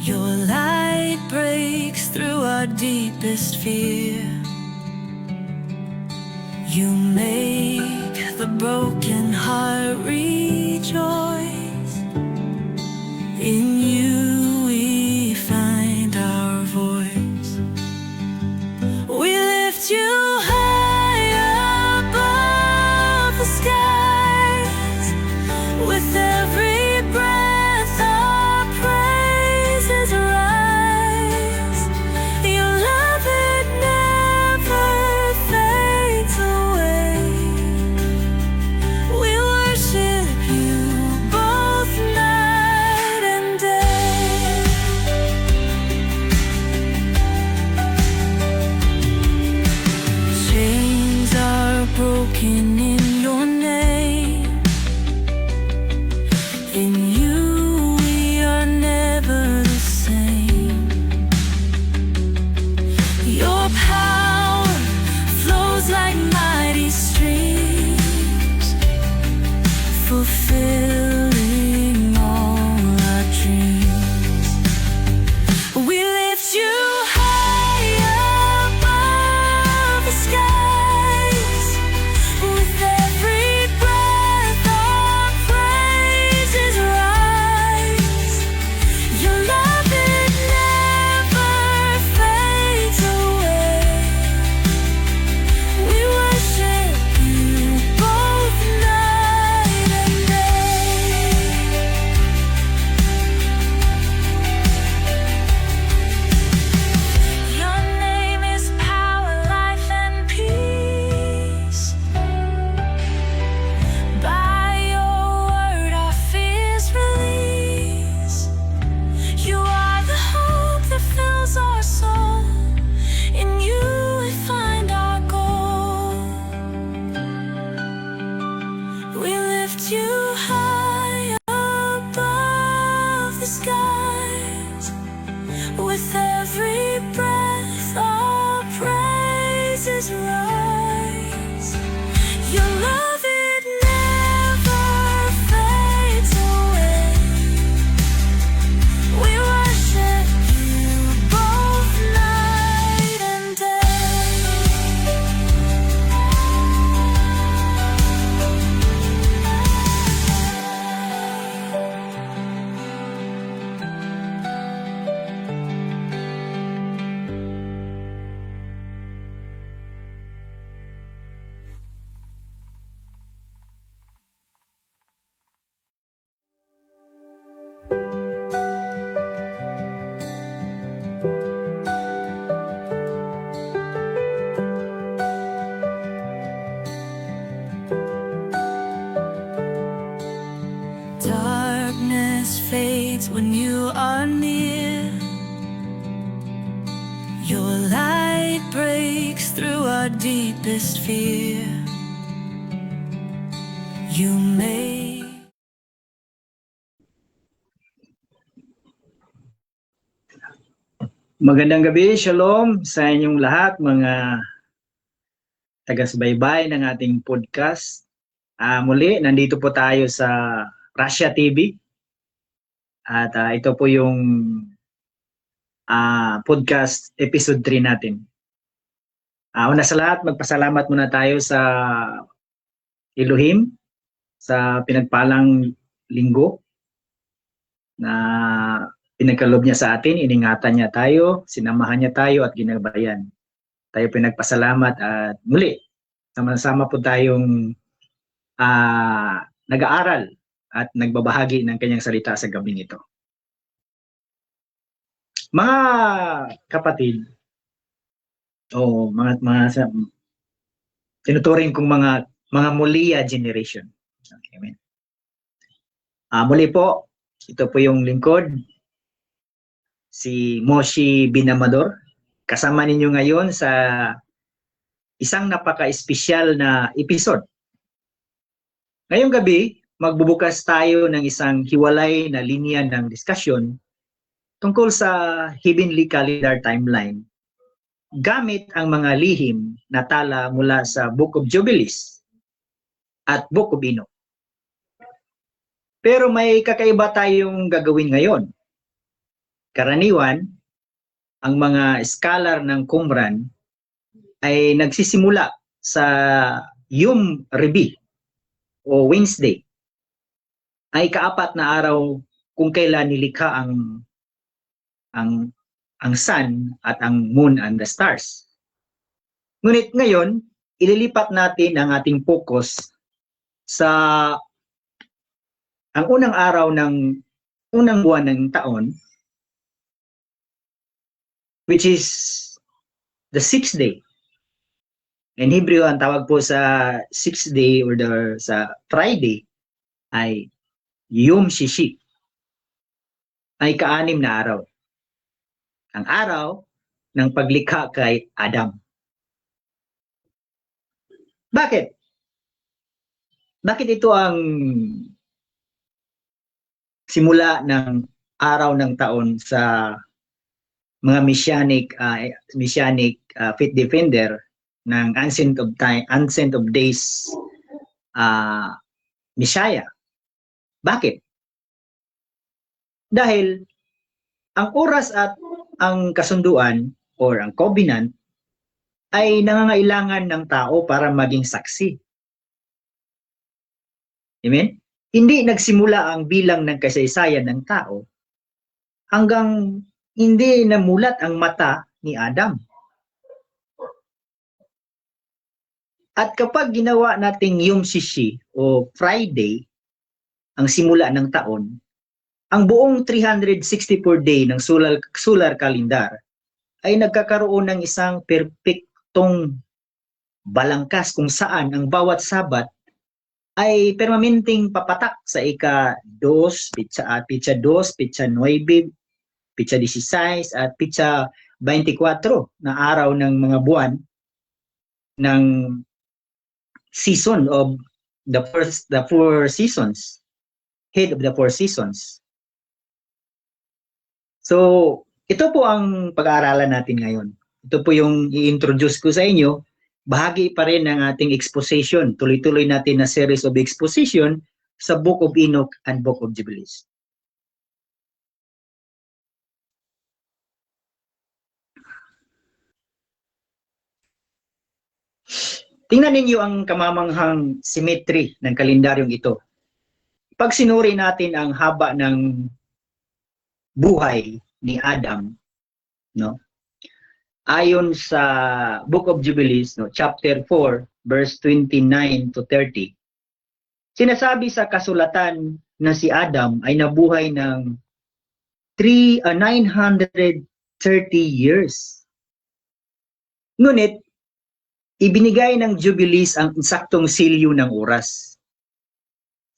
Your light breaks through our deepest fear. You make the broken heart rejoice. In you we find our voice. We lift you high above the skies. With every breath our praises rise. Your love, it never fades away. We worship you both night and day. Chains are broken in your name. In you we are never the same. Your power flows like mighty streams, fulfilling all our dreams. We lift you high above the skies. With every breath our praises rise. Your love, it never fades away. We worship you both night and day. Your name is power, life, and peace. By your word our fears release. You are the hope that fills our soul. In you we find our goal. We lift you high above the skies. With every breath our praises rise. Your love, it never fades away. We worship you both night and day. Darkness fades when you are near. Your light breaks through our deepest fear. You make Magandang gabi, shalom sa inyong lahat, mga taga-subaybay ng ating podcast. Muli, nandito po tayo sa Russia TV at ito po yung podcast episode 3 natin. Una sa lahat, magpasalamat muna tayo sa Elohim sa pinagpalang linggo na pinagkaloob niya sa atin, iningatan niya tayo, sinamahan niya tayo at ginabayan. Tayo pinagpasalamat at muli, sama-sama po tayong nag-aaral at nagbabahagi ng kanyang salita sa gabing ito. Mga kapatid, mga tinuturing kong mga Mulia generation. Okay, amen. Muli po, ito po yung lingkod, si Moshi Binamador. Kasama ninyo ngayon sa isang napaka-espesyal na episode. Ngayong gabi, magbubukas tayo ng isang hiwalay na linya ng diskusyon tungkol sa heavenly calendar timeline gamit ang mga lihim na tala mula sa Book of Jubilees at Book of Enoch. Pero may kakaiba tayong gagawin ngayon. karaniwan, ang mga scholar ng Qumran ay nagsisimula sa Yom Rebi o Wednesday, ay kaapat na araw kung kailan nilikha ang sun at ang moon and the stars. Ngunit ngayon, ililipat natin ang ating focus sa ang unang araw ng unang buwan ng taon, which is the sixth day. In Hebrew, ang tawag po sa sixth day or sa Friday ay Yom Shishi, ay ka-anim na araw. Ang araw ng paglikha kay Adam. Bakit? Bakit ito ang simula ng araw ng taon sa mga messianic faith defender ng Ancient of Days Messiah? Bakit? Dahil ang oras at ang kasunduan or ang covenant ay nangangailangan ng tao para maging saksi. Amen? Hindi nagsimula ang bilang ng kasaysayan ng tao hanggang hindi namulat ang mata ni Adam. At kapag ginawa nating Yom Shishi o Friday, ang simula ng taon, ang buong 364 day ng solar calendar ay nagkakaroon ng isang perpektong balangkas kung saan ang bawat Sabat ay permanenteng papatak sa ika-2, pitsa 2, pitsa 9, pitsa 16 at pitsa 24 na araw ng mga buwan ng season of the four seasons, head of the four seasons. So, ito po ang pag-aaralan natin ngayon. Ito po yung i-introduce ko sa inyo. Bahagi pa rin ng ating exposition. Tuloy-tuloy natin na series of exposition sa Book of Enoch and Book of Jubilees. Tingnan ninyo ang kamamanghang symmetry ng kalendaryong ito. Pag sinuri natin ang haba ng buhay ni Adam, no? Ayon sa Book of Jubilees, no, chapter 4, verse 29 to 30, sinasabi sa kasulatan na si Adam ay nabuhay ng 930 years. Ngunit, ibinigay ng Jubilees ang saktong silyo ng oras.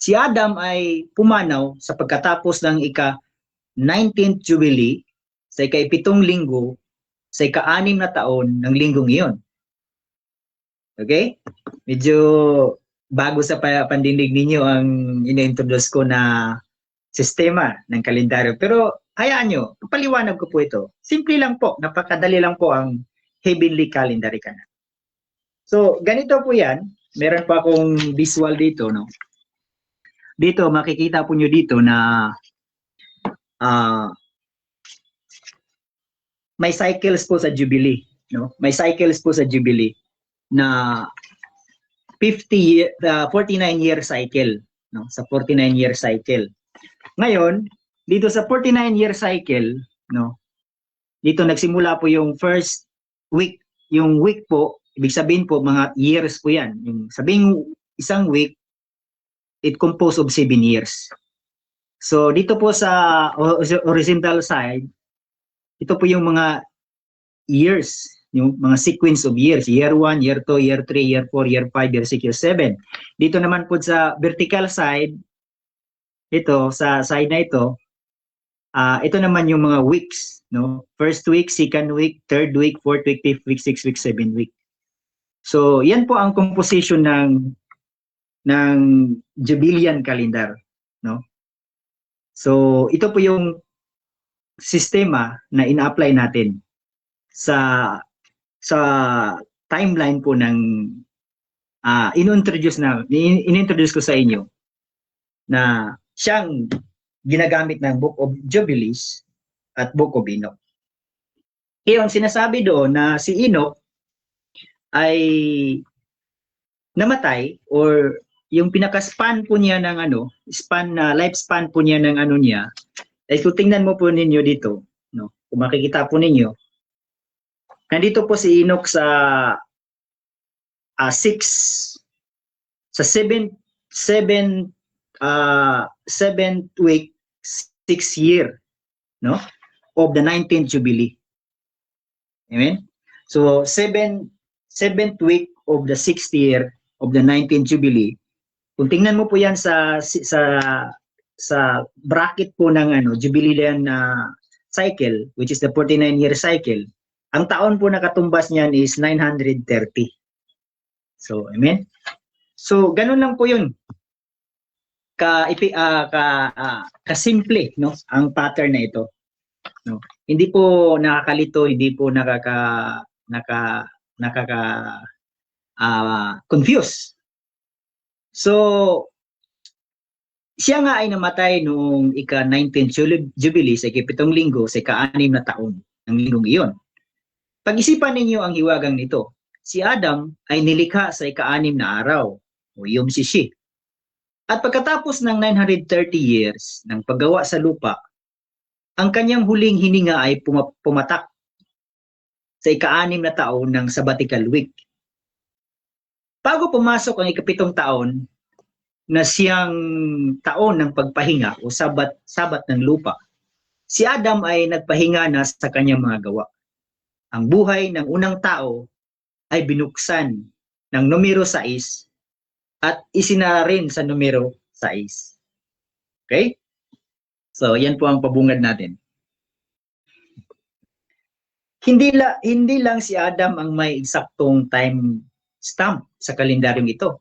Si Adam ay pumanaw sa pagkatapos ng ika-19th Jubilee sa ika-7 linggo sa ika-6 na taon ng linggong iyon. Okay? Medyo bago sa pandinig ninyo ang ina-introduce ko na sistema ng kalendaryo. Pero hayaan nyo, paliwanag ko po ito. Simple lang po, napakadali lang po ang heavenly calendar ka na. So, ganito po yan. Meron pa akong visual dito, no? Dito, makikita po nyo dito na may cycles po sa Jubilee, no? May cycles po sa Jubilee na 49-year cycle, no? Sa 49-year cycle. Ngayon, dito sa 49-year cycle, no? Dito nagsimula po yung first week. Yung week po, ibig sabihin po mga years po 'yan. Yung sabing isang week, it composed of 7 years. So dito po sa horizontal side, ito po yung mga years, yung mga sequence of years. Year 1, year 2, year 3, year 4, year 5, year 6, year 7. Dito naman po sa vertical side, ito, sa side na ito, ito naman yung mga weeks. No? First week, second week, third week, fourth week, fifth week, sixth week, seventh week. So yan po ang composition ng Jubilean calendar. No? So ito po yung sistema na ina-apply natin sa timeline po ng in-introduce ko sa inyo na siyang ginagamit ng Book of Jubilees at Book of Enoch. Ngayon, sinasabi doon na si Enoch ay namatay, or yung pinaka-span po niya ng lifespan po niya ng niya, ay kung tingnan mo po ninyo dito, no? Kung makikita po ninyo, nandito po si Enoch sa 7th week, 6th year, no, of the 19th Jubilee. Amen? So, 7th week of the 6th year of the 19th Jubilee. Kung tingnan mo po yan sa bracket po ng Jubilean cycle, which is the 49-year cycle, ang taon po na katumbas niyan is 930. So, amen? So, ganun lang po yun. Kasimple, no, ang pattern na ito. No? Hindi po nakakalito, hindi po confuse. So, siya nga ay namatay noong ika-19th Jubilee sa ika-7 linggo sa ika-6 na taon ng linggong iyon. Pag-isipan ninyo ang hiwagang nito. Si Adam ay nilikha sa ika-6 na araw, o Yom Shishi. At pagkatapos ng 930 years ng paggawa sa lupa, ang kanyang huling hininga ay pumatak sa ika-6 na taon ng sabbatical week. Bago pumasok ang ika-7 taon na siyang taon ng pagpahinga o sabat ng lupa, si Adam ay nagpahinga na sa kanyang mga gawa. Ang buhay ng unang tao ay binuksan ng numero 6 at isinara rin sa numero 6. Okay? So, yan po ang pabungad natin. Hindi lang si Adam ang may eksaktong time stamp sa kalendaryong ito.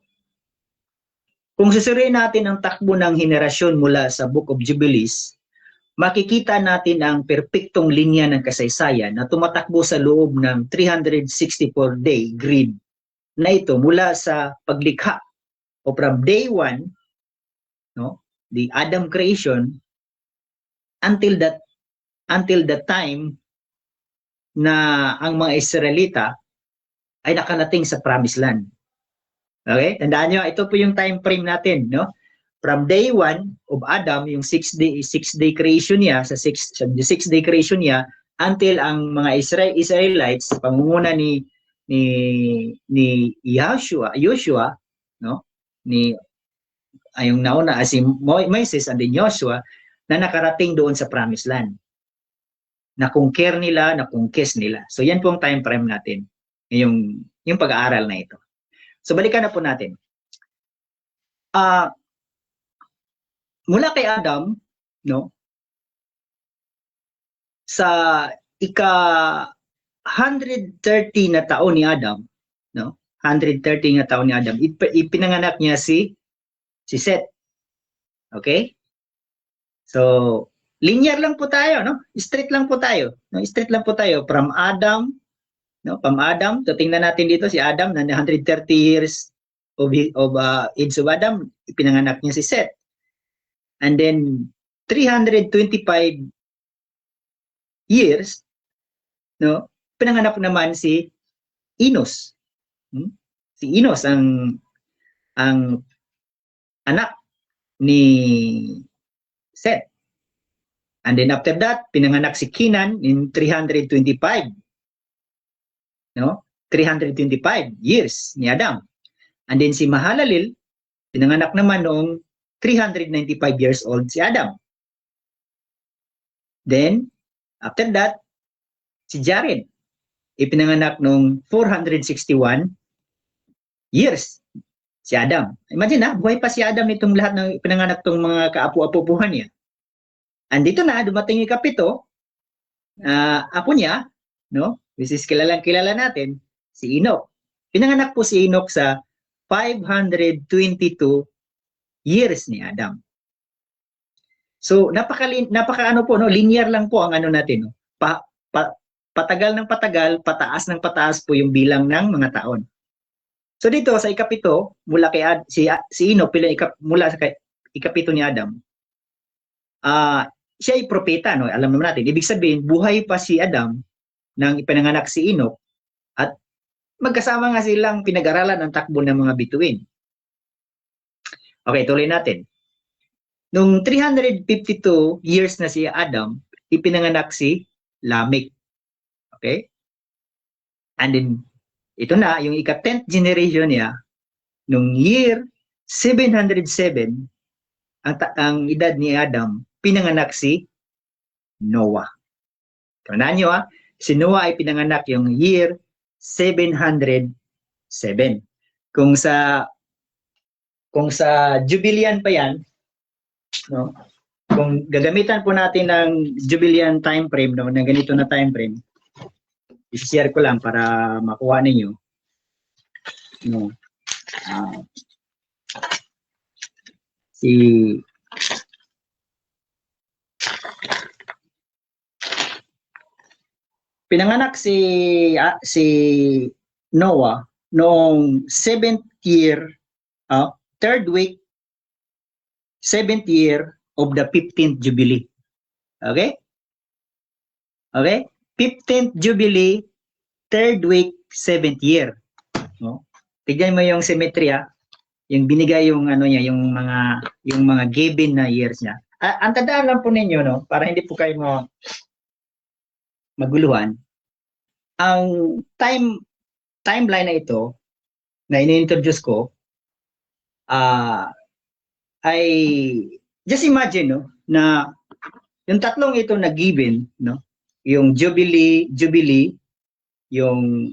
Kung susuriin natin ang takbo ng henerasyon mula sa Book of Jubilees, makikita natin ang perpektong linya ng kasaysayan na tumatakbo sa loob ng 364-day grid na ito mula sa paglikha o from day 1, no, the Adam creation, until the time na ang mga Israelita ay nakarating sa Promised Land. Okay? Tandaan nyo, ito po yung time frame natin, no? From day 1 of Adam, yung 6-day creation niya, sa 6-day creation niya, until ang mga Israelites, pangunguna ni Joshua, no? Yung nauna si Moises and then Joshua, na nakarating doon sa Promised Land. Na-conquer nila, na-conquest nila. So yan po ang time frame natin, yung pag-aaral na ito. So balikan na po natin. Mula kay Adam, no, sa ika-130 na taon ni Adam, no, 130 na taon ni Adam, ipinanganak niya si Seth. Okay? So, linear lang po tayo, no? Straight lang po tayo. No? Straight lang po tayo from Adam, no? From Adam, so tingnan natin dito si Adam na 130 years of age of Adam, ipinanganak niya si Seth. And then 325 years, no? Pinanganak naman si Enos. Si Enos ang anak ni Seth. And then after that, pinanganak si Kenan in 325. No? 325 years ni Adam. And then si Mahalalel, pinanganak naman noong 395 years old si Adam. Then, after that, si Jared, ipinanganak noong 461 years si Adam. Imagine buhay pa si Adam nitong lahat ng pinanganak tong mga kaapu-apupuhan niya. Andito na, dumating yung ika-7, apo niya, no? This is kilalang-kilala natin, si Enoch. Pinanganak po si Enoch sa 522 years ni Adam. So, linear lang po ang natin, no? Patagal ng patagal, pataas ng pataas po yung bilang ng mga taon. So dito sa ika-7, mula kay si Enoch mula sa ika-7 ni Adam, siya ay propeta, no? Alam naman natin. Ibig sabihin, buhay pa si Adam nang ipinanganak si Enoch at magkasama nga silang pinag-aralan ang takbo ng mga bituin. Okay, tuloy natin. Nung 352 years na si Adam, ipinanganak si Lamech. Okay? And then, ito na, yung ika-10th generation niya, nung year 707, ang edad ni Adam, pinanganak si Noah. Tandaan nyo si Noah ay pinanganak yung year 707. Kung sa Jubilean pa yan, no? Kung gagamitan po natin ng Jubilean time frame, no, na ganito na time frame, i-share ko lang para makuha ninyo. No. Pinanganak si Noah noong 7th year, 3rd week, 7th year of the 15th Jubilee. Okay? Okay? 15th Jubilee, 3rd week, 7th year. No? Tignan mo yung symmetry, yung binigay yung ano niya, yung mga given na years niya. Ang tandaan lang po ninyo, no, para hindi po kayo maguluhan. Ang timeline na ito na ini-introduce ko ay just imagine, no, na yung tatlong ito na given, no, yung jubilee, yung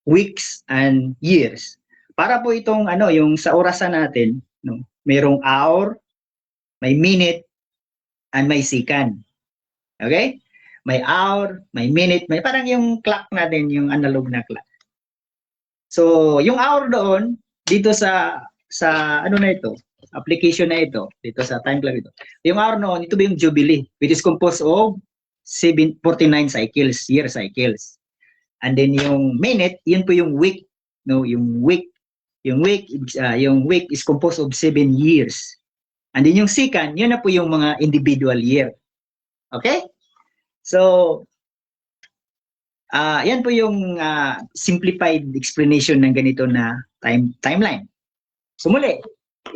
weeks and years. Para po itong yung sa orasan natin, no, mayroong hour, may minute, and may second. Okay? May hour, may minute, may parang yung clock natin, yung analog na clock. So, yung hour doon, dito sa ano na ito, application na ito, dito sa time clock ito. Yung hour noon, ito ba yung jubilee, which is composed of 49 cycles, year cycles. And then yung minute, yun po yung week, no, yung week is composed of 7 years. And then yung second, yun na po yung mga individual year. Okay? So, yan po yung simplified explanation ng ganito na timeline. So muli,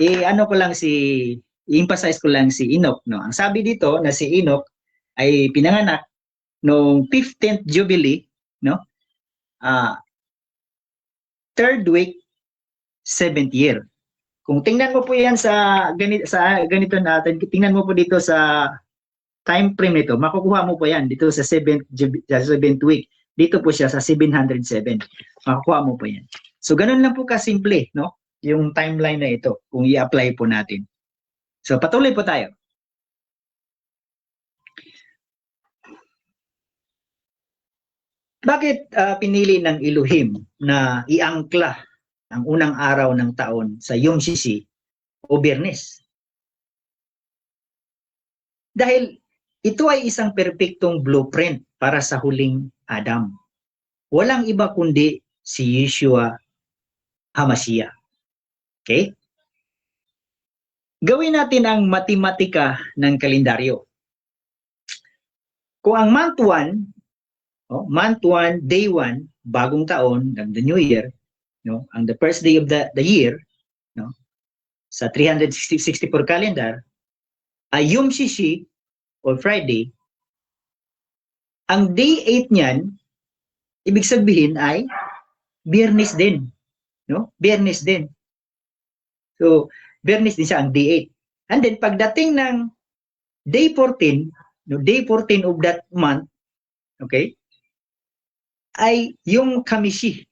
i-emphasize ko lang si Enoch, no. Ang sabi dito na si Enoch ay pinanganak noong 15th Jubilee, no? 3rd week, 7th year. Kung tingnan mo po yan sa ganito natin, tingnan mo po dito sa time frame nito, makukuha mo po yan dito sa 7th week. Dito po siya sa 707. Makukuha mo po yan. So ganun lang po kasimple, no? Yung timeline na ito kung i-apply po natin. So patuloy po tayo. Bakit pinili ng Elohim na iangkla ang unang araw ng taon sa Yom Sisi o Biyernes? Dahil ito ay isang perpektong blueprint para sa huling Adam. Walang iba kundi si Yeshua HaMashiach. Okay? Gawin natin ang matematika ng kalendaryo. Kung ang month 1, day 1, bagong taon, ng the new year, no, ang the first day of the year, no, sa 364 calendar, ay Yom Shishi or Friday, ang day 8 niyan, ibig sabihin ay Biyernes din, no? Biyernes din. So, Biyernes din siya ang day 8. And then pagdating ng day 14, no, day 14 of that month, okay? Ay yung Kamishi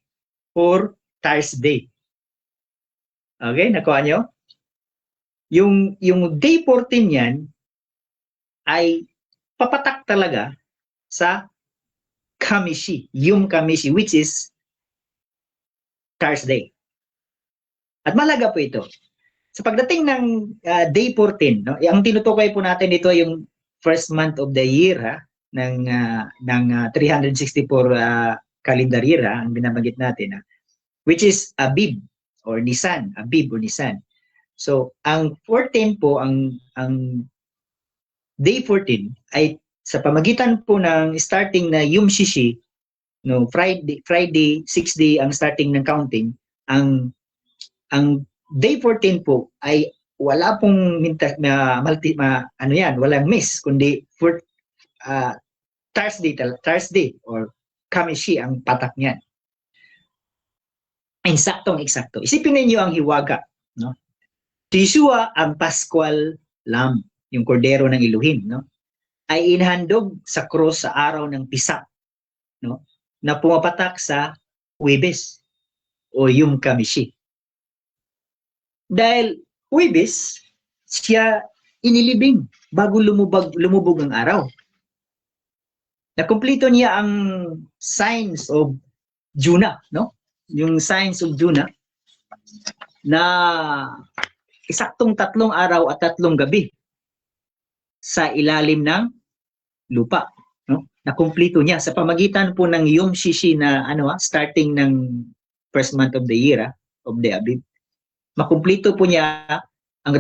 or Thursday. Okay, nakuha nyo? Yung day 14 yan ay papatak talaga sa Kamishi, yung Kamishi, which is Thursday. At malaga po ito. Sa pagdating ng day 14, no, ang tinutukoy po natin ito yung first month of the year, ng 364 calendar year, ang binabanggit natin, which is Abib or Nisan, Abib o Nisan. So, ang 14 po, ang day 14 ay sa pamagitan po ng starting na Yom Shishi, no, Friday 6 day ang starting ng counting. Ang day 14 po ay wala pong walang miss, kundi Thursday or Kamishi ang patak niyan. Eksaktong-eksakto. Isipin ninyo ang hiwaga, no? Si Yeshua ang Paschal Lamb, yung kordero ng Elohim, no? Ay inhandog sa krus sa araw ng Pisa, no? Na pumapatak sa Huwebes o Yom Kamishi. Dahil Huwebes, siya inilibing bago lumubog ang araw. Nakumpleto niya ang signs of Juna, no? Yung signs of Juna na eksaktong 3 araw at 3 gabi sa ilalim ng lupa, no? Nakumpleto niya sa pamagitan po ng Yom Shishi na starting ng first month of the year of the Abib. Makumpleto po niya ang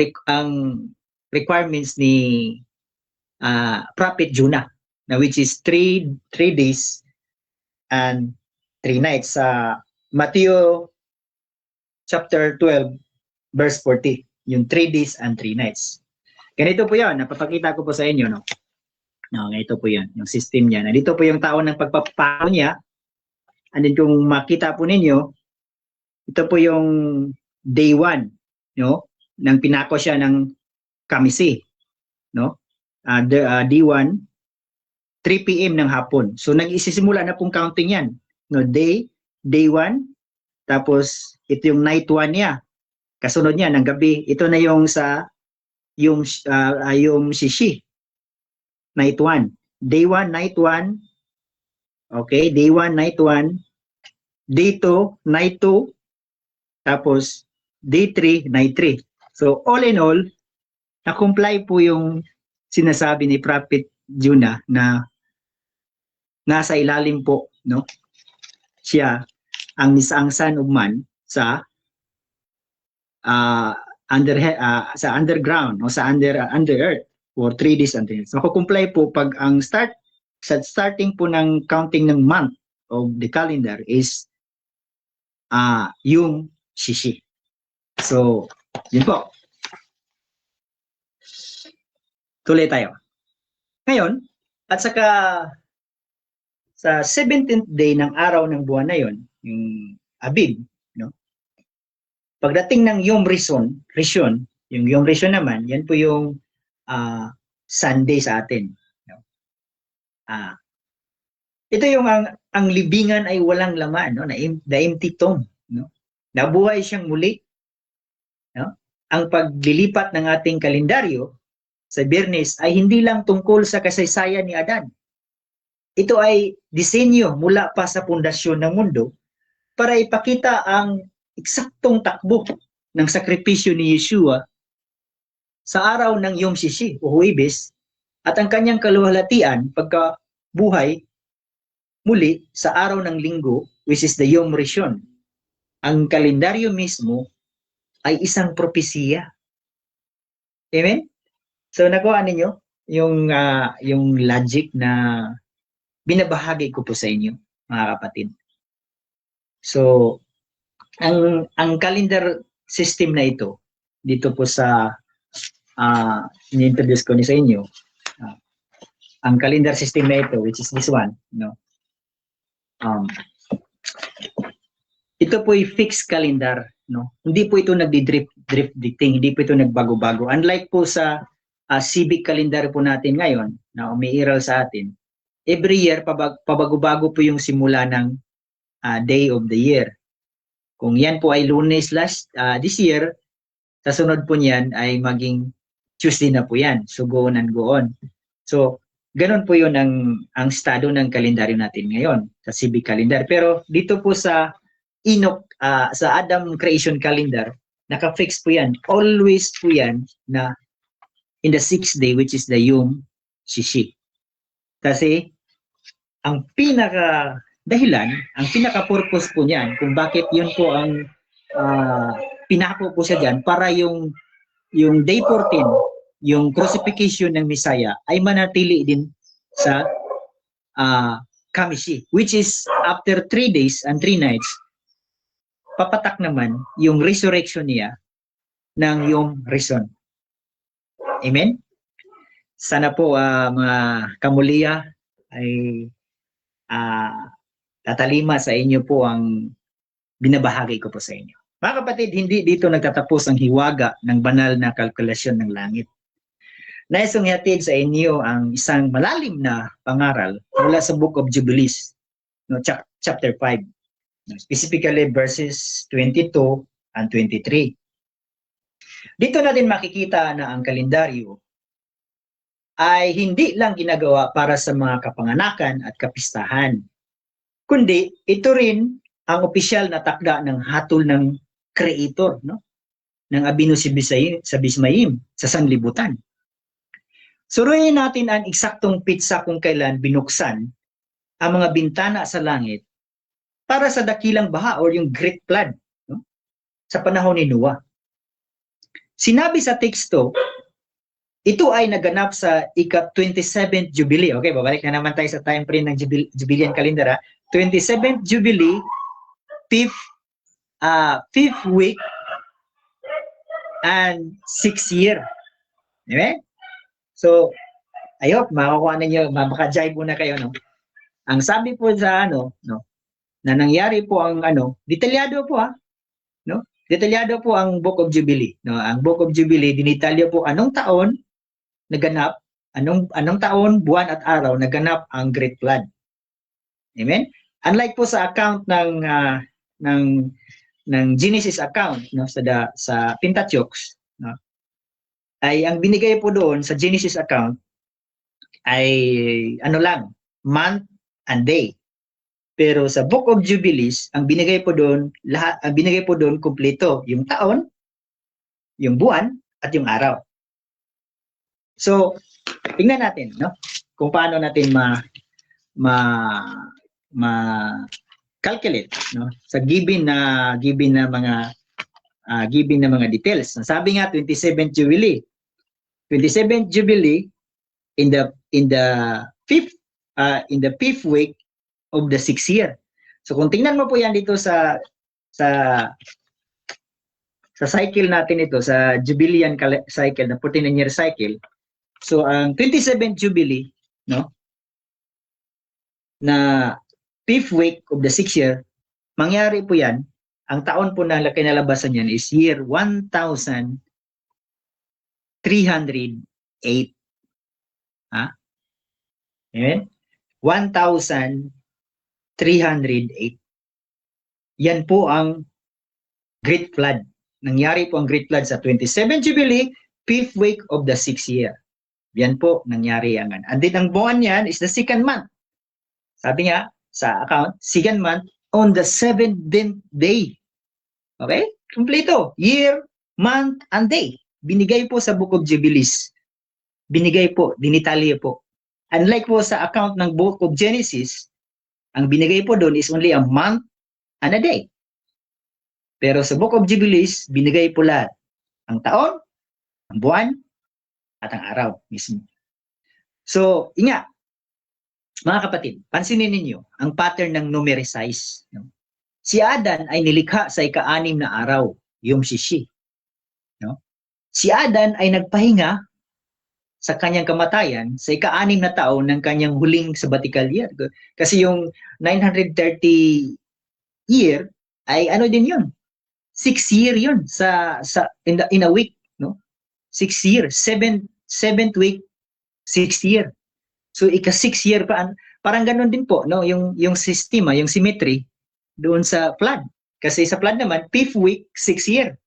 requirements ni Prophet Juna, na which is 3 days and 3 nights sa Matthew chapter 12 verse 40, yung 3 days and 3 nights. Ganito po 'yan, napapakita ko po sa inyo, no. No, ganito po 'yan, yung system niya. Nandito po yung taon ng pagpapako niya. And then kung makita po ninyo, ito po yung day 1, no, nang pinako siya ng Kamisi, no. Day 1, 3 PM ng hapon. So nag-isisimula na pong counting 'yan, no, day 1, tapos ito yung night 1 niya. Kasunod niya ng gabi, ito na yung yung Shishi. Night 1. Day 1, night 1. Okay, day 1, night 1. Day 2, night 2. Tapos day 3, night 3. So all in all, na-comply po yung sinasabi ni Prophet Juna na nasa ilalim po, no? Siya ang Son of Man sa sa underground o sa under earth for 3 days and 3 nights. Makukumply po pag ang starting po ng counting ng month of the calendar is yung Shishi. So, yun po. Tuloy tayo. Ngayon, at saka sa 17th day ng araw ng buwan na yon, yung Abib, no? Pagdating ng Yom Rishon, yung Yom Rishon naman, yan po yung Sunday sa atin, no? Ito yung ang libingan ay walang laman, no? The empty tomb, no? Nabuhay siyang muli, no? Ang paglilipat ng ating kalendaryo sa Biyernes ay hindi lang tungkol sa kasaysayan ni Adan. Ito ay disenyo mula pa sa pundasyon ng mundo para ipakita ang eksaktong takbo ng sakripisyo ni Yeshua sa araw ng Yom Shishi o Huwebes at ang kanyang kaluwalhatian pagkabuhay muli sa araw ng Linggo, which is the Yom Rishon. Ang kalendaryo mismo ay isang propesiya. Amen? So nakuha ninyo yung logic na binabahagi ko po sa inyo, mga kapatid. So, ang calendar system na ito, dito po sa ni-introduce ko ni sa inyo, ang calendar system na ito, which is this one, no? Ito po ay fixed calendar, no? Hindi po ito nagdi-drifting, hindi po ito nagbago-bago. Unlike po sa civic calendar po natin ngayon, na umiiral sa atin, every year, pabago-bago po yung simula ng day of the year. Kung yan po ay Lunes this year, sa sunod po niyan ay maging Tuesday na po yan. So, go on and go on. So, ganun po yun ang estado ng kalendaryo natin ngayon, sa civic calendar. Pero dito po sa Enoch, sa Adam Creation Calendar, naka-fix po yan. Always po yan na in the 6th day, which is the Yom Shishi. Kasi ang pinaka-dahilan, ang pinaka-purpose po niyan, kung bakit yun po ang pinako po siya dyan, para yung day 14, yung crucifixion ng Messiah ay manatili din sa Kamishi, which is after 3 days and 3 nights, papatak naman yung resurrection niya ng yung reason. Amen? Sana po mga kamuliya ay tatalima sa inyo po ang binabahagi ko po sa inyo. Mga kapatid, hindi dito nagtatapos ang hiwaga ng banal na kalkulasyon ng langit. Nais kong ihatid sa inyo ang isang malalim na pangaral mula sa Book of Jubilees, chapter 5, specifically verses 22 and 23. Dito natin makikita na ang kalendaryo ay hindi lang ginagawa para sa mga kapanganakan at kapistahan, kundi ito rin ang opisyal na takda ng hatol ng Creator, no? Ng Abino sa Bismayim, sa sanlibutan. Suruin natin ang eksaktong pitsa kung kailan binuksan ang mga bintana sa langit para sa dakilang baha o yung Great Flood, no? Sa panahon ni Noah. Sinabi sa teksto, ito ay naganap sa ika-27th Jubilee. Okay, babalik na naman tayo sa time frame ng Jubilean calendar. 27th Jubilee, 5th week, and 6th year. Okay? So, I hope makakuha ninyo, maka-jive muna kayo, no? Ang sabi po sa na nangyari po ang detalyado po no? Detalyado po ang Book of Jubilee, no? Ang Book of Jubilee dinitalyo po anong taon naganap, anong taon, buwan at araw naganap ang Great Flood. Amen? Unlike po sa account ng Genesis account, no, sa Pentateuch, no? Ay ang binigay po doon sa Genesis account ay lang, month and day. Pero sa Book of Jubilees, ang binigay po doon kumpleto, yung taon, yung buwan at yung araw. So, tingnan natin, no? Kung paano natin calculate, no? Sa given na mga details. Sabi nga 27th Jubilee. 27th Jubilee in the 5th week of the 6th year. So kung tingnan mo po yan dito sa cycle natin ito, sa Jubilean cycle, na 49-year cycle. So ang 27th Jubilee, no, na 5th week of the 6th year, mangyari po yan, ang taon po na kinalabasan yan is year 1308. Amen? 1308. Yan po ang Great Flood. Nangyari po ang Great Flood sa 27th Jubilee, 5th week of the 6th year. Yan po nangyari ang and then ang buwan yan is the 2nd month. Sabi nga sa account, 2nd month on the 7th day. Okay? Kompleto. Year, month, and day. Binigay po sa Book of Jubilees. Binigay po, dinitalye po. Unlike po sa account ng Book of Genesis, ang binigay po doon is only a month and a day. Pero sa Book of Jubilees, binigay po lahat. Ang taon, ang buwan, at ang araw mismo. So, mga kapatid, pansinin ninyo ang pattern ng numericize. No? Si Adan ay nilikha sa ika-6 na araw, Yom Shishi. No? Si Adan ay nagpahinga sa kanyang kamatayan sa ika-6 na taon ng kanyang huling sabbatical year. Kasi yung 930 year ay din yun? 6 year yun in a week, no? 6 year, 7th week, 6th year. So ika-6 year pa, parang ganoon din po, no? Yung sistema, yung symmetry doon sa flood. Kasi sa flood naman, 5th week, 6th year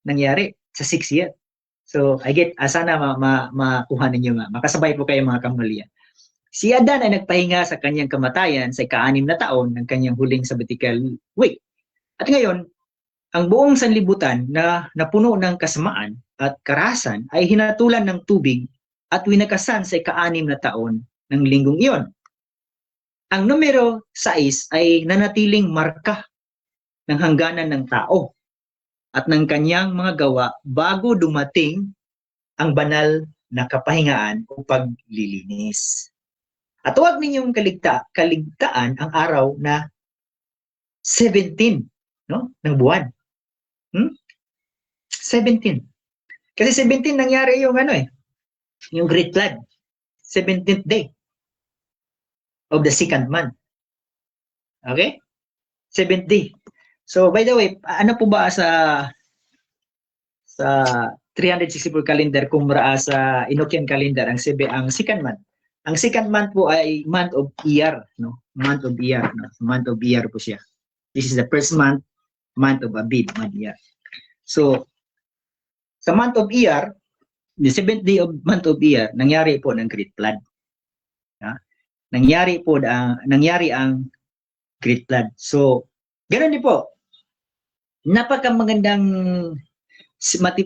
nangyari sa 6th year. So I get sana makuha ninyo makasabay po kayo mga kamulian. Si Adan ay nagpahinga sa kanyang kamatayan sa ika-6 na taon ng kanyang huling sabbatical week. At ngayon, ang buong sanlibutan na napuno ng kasamaan at karahasan ay hinatulan ng tubig at winakasan sa ika-6 na taon ng linggong iyon. Ang numero 6 ay nanatiling marka ng hangganan ng tao at ng kanyang mga gawa bago dumating ang banal na kapahingaan o paglilinis. At huwag ninyong kaligtaan ang araw na 17, no, ng buwan. 17. Kasi 17 nangyari yung yung Great Flood. 17th day of the second month. Okay? 7th day. So, by the way, ano po ba sa 364 calendar kumpara sa Enochian calendar ang second month? Ang second month po ay month of Iyar, no? Month of Iyar, no? Month of Iyar po siya. This is the first month of Abib, month Iyar. So, sa month of Iyar, the 7th day of month of Iyar, nangyari po ng Great Flood. Nangyari ang Great Flood. So, ganoon din po. Napakamagandang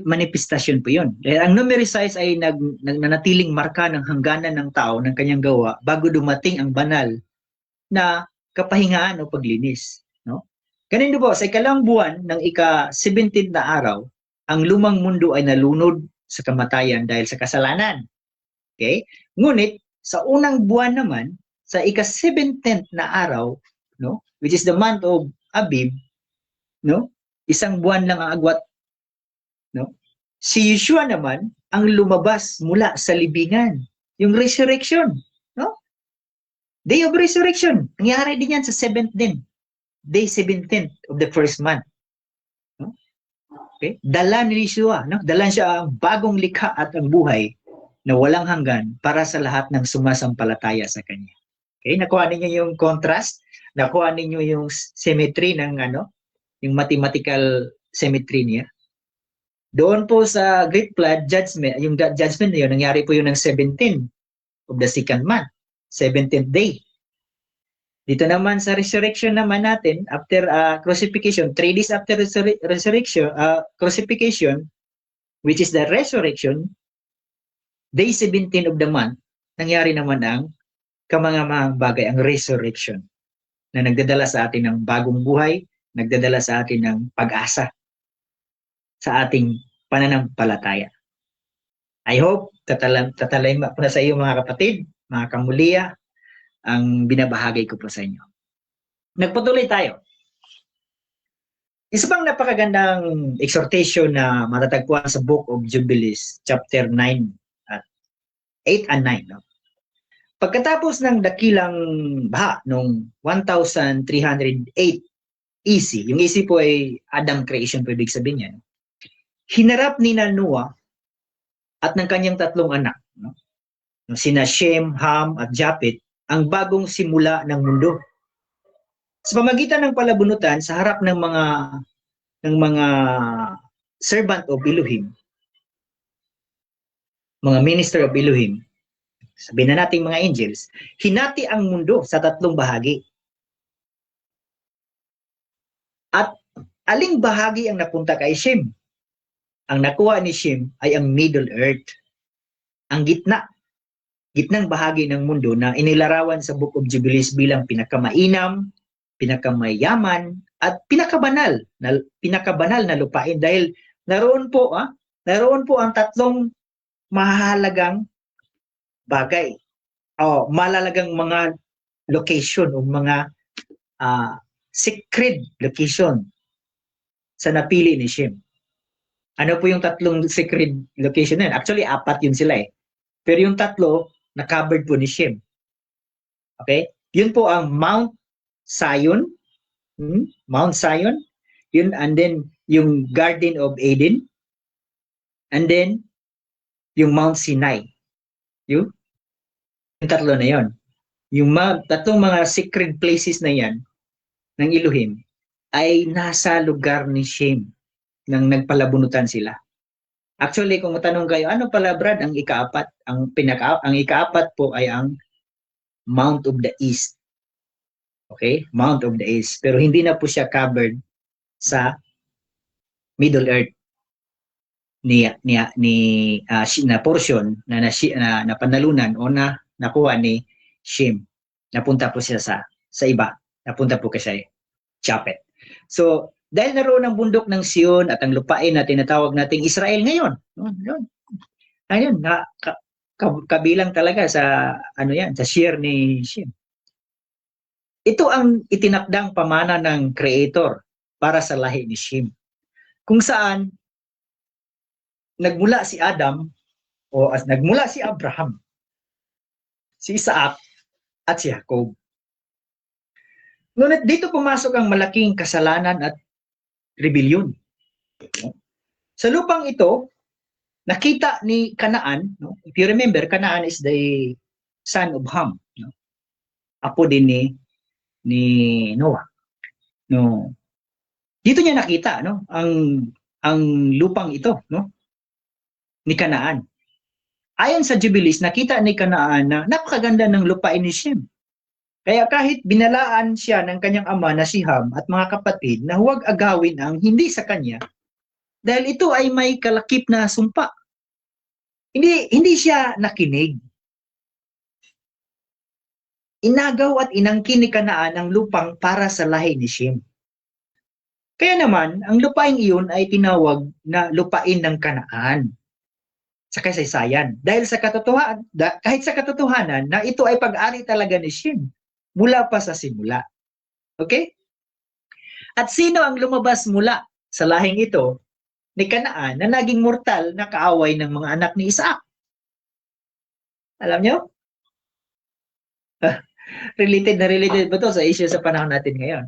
manifestasyon po yun. Dahil ang numericize ay nanatiling marka ng hangganan ng tao ng kanyang gawa bago dumating ang banal na kapahingaan o paglinis. No? Ganun din po, sa ikalang buwan ng ika-17 na araw, ang lumang mundo ay nalunod sa kamatayan dahil sa kasalanan. Okay? Ngunit, sa unang buwan naman, sa ika-17th na araw, no, which is the month of Abib, no, isang buwan lang ang agwat, no, si Yeshua naman ang lumabas mula sa libingan, yung resurrection, no, day of resurrection, nangyari din yan sa 7th din, day 17th of the first month, no? Okay, dala ni Yeshua, no, dala siya ang bagong likha at ang buhay na walang hanggan para sa lahat ng sumasampalataya sa kanya. Okay, nakuha ninyo yung contrast, nakuha ninyo yung symmetry ng yung mathematical symmetry niya. Doon po sa Great Flood judgment, yung judgment na yun, nangyari po yun ng 17 of the second month, 17th day. Dito naman sa resurrection naman natin, after crucifixion, 3 days after resurrection, crucifixion, which is the resurrection, day 17 of the month, nangyari naman ang kamangamahang bagay, ang resurrection, na nagdadala sa atin ng bagong buhay, nagdadala sa atin ng pag-asa sa ating pananampalataya. I hope tatalima po na sa iyo mga kapatid, mga kamuliya, ang binabahagi ko po sa inyo. Nagpatuloy tayo. Isa pang napakagandang exhortation na matatagpuan sa Book of Jubilees, chapter 9, 8 and 9. No? Pagkatapos ng dakilang baha noong 1308 EC, yung EC po ay Adam creation po ibig sabihin niya, hinarap ni Noah at ng kanyang 3 anak, no? Sina Shem, Ham at Japhet, ang bagong simula ng mundo. Sa pamagitan ng palabunutan sa harap ng mga servant of Elohim, mga minister of Elohim, sabihin na natin mga angels, hinati ang mundo sa 3 bahagi. At aling bahagi ang napunta kay Shem? Ang nakuha ni Shem ay ang Middle Earth. Ang gitnang bahagi ng mundo na inilarawan sa Book of Jubilees bilang pinakamainam, pinakamayaman, at pinakabanal na lupain. Dahil naroon po ang 3 mahalagang bagay o malalagang mga location o mga secret location sa napili ni Shem. Ano po yung 3 secret location na yun? Actually, 4 yun sila eh. Pero yung 3 na-covered po ni Shem. Okay? Yun po ang Mount Zion. Mount Zion. Yun, and then yung Garden of Eden. And then yung Mount Sinai. Yung 3 na yon. Yung 3 mga secret places na yan ng Elohim ay nasa lugar ni Shem nang nagpalabunutan sila. Actually, kung matanong kayo, ano pala Brad ang ika-4? Ang ika-4 po ay ang Mount of the East. Okay? Mount of the East. Pero hindi na po siya covered sa Middle Earth na portion na panalunan o na nakuha ni Shem. Napunta po siya sa iba. Napunta po kasi Japhet. So, dahil naroon ang bundok ng Sion at ang lupain na tinatawag nating Israel ngayon. Ayun, kabilang talaga sa ano yan, sa share ni Shem. Ito ang itinakdang pamana ng Creator para sa lahi ni Shem. Kung saan nagmula si Adam o nagmula si Abraham, si Isaac at si Jacob. Ngunit dito pumasok ang malaking kasalanan at rebellion. Sa lupang ito, nakita ni Canaan, no? If you remember, Canaan is the son of Ham, no? Apo din ni Noah. No. Dito niya nakita, no, ang lupang ito, no, ni Canaan. Ayon sa Jubilees, nakita ni Canaan na napakaganda ng lupain ni Shem. Kaya kahit binalaan siya ng kanyang ama na si Ham at mga kapatid na huwag agawin ang hindi sa kanya, dahil ito ay may kalakip na sumpa. Hindi siya nakinig. Inagaw at inangkin ni Canaan ang lupang para sa lahi ni Shem. Kaya naman, ang lupain iyon ay tinawag na lupain ng Canaan sa kasaysayan. Dahil sa katotohanan, kahit sa katotohanan na ito ay pag-ari talaga ni Shem mula pa sa simula. Okay? At sino ang lumabas mula sa lahing ito ni Canaan na naging mortal na kaaway ng mga anak ni Isaac? Alam nyo? Related ba to sa issue sa panahon natin ngayon?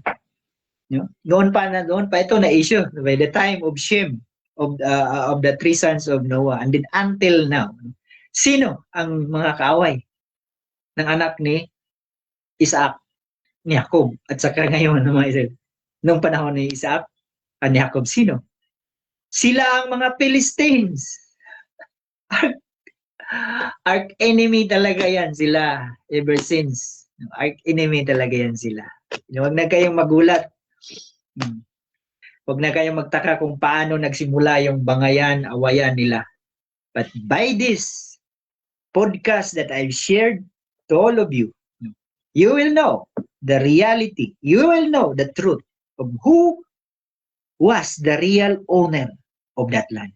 Noon pa ito na issue by the time of Shem, of the three sons of Noah, and then until now, sino ang mga kaaway ng anak ni Isaac, ni Jacob, at saka ngayon ng mga Israel? Noong panahon ni Isaac at ni Jacob, sino? Sila ang mga Philistines. Arch enemy talaga yan sila ever since. Arch enemy talaga yan sila. Huwag na kayong magulat. Huwag na kayong magtaka kung paano nagsimula yung bangayan, awayan nila. But by this podcast that I've shared to all of you, you will know the reality. You will know the truth of who was the real owner of that land.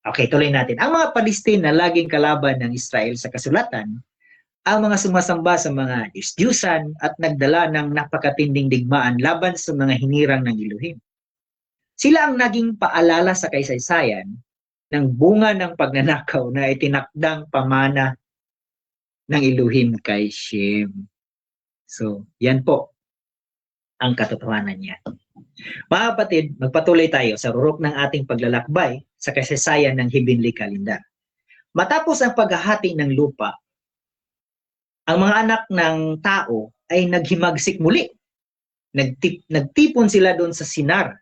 Okay, tuloy natin. Ang mga Palestine na laging kalaban ng Israel sa kasulatan, ang mga sumasamba sa mga Diyos-Diyusan at nagdala ng napakatinding digmaan laban sa mga hinirang ng Elohim. Sila ang naging paalala sa kaysaysayan ng bunga ng pagnanakaw na itinakdang pamana ng Elohim kay Shem. So, yan po ang katotohanan niya. Mga kapatid, magpatuloy tayo sa rurok ng ating paglalakbay sa kasaysayan ng heavenly calendar. Matapos ang paghahati ng lupa, ang mga anak ng tao ay naghimagsik muli. Nagtipon sila doon sa Sinar.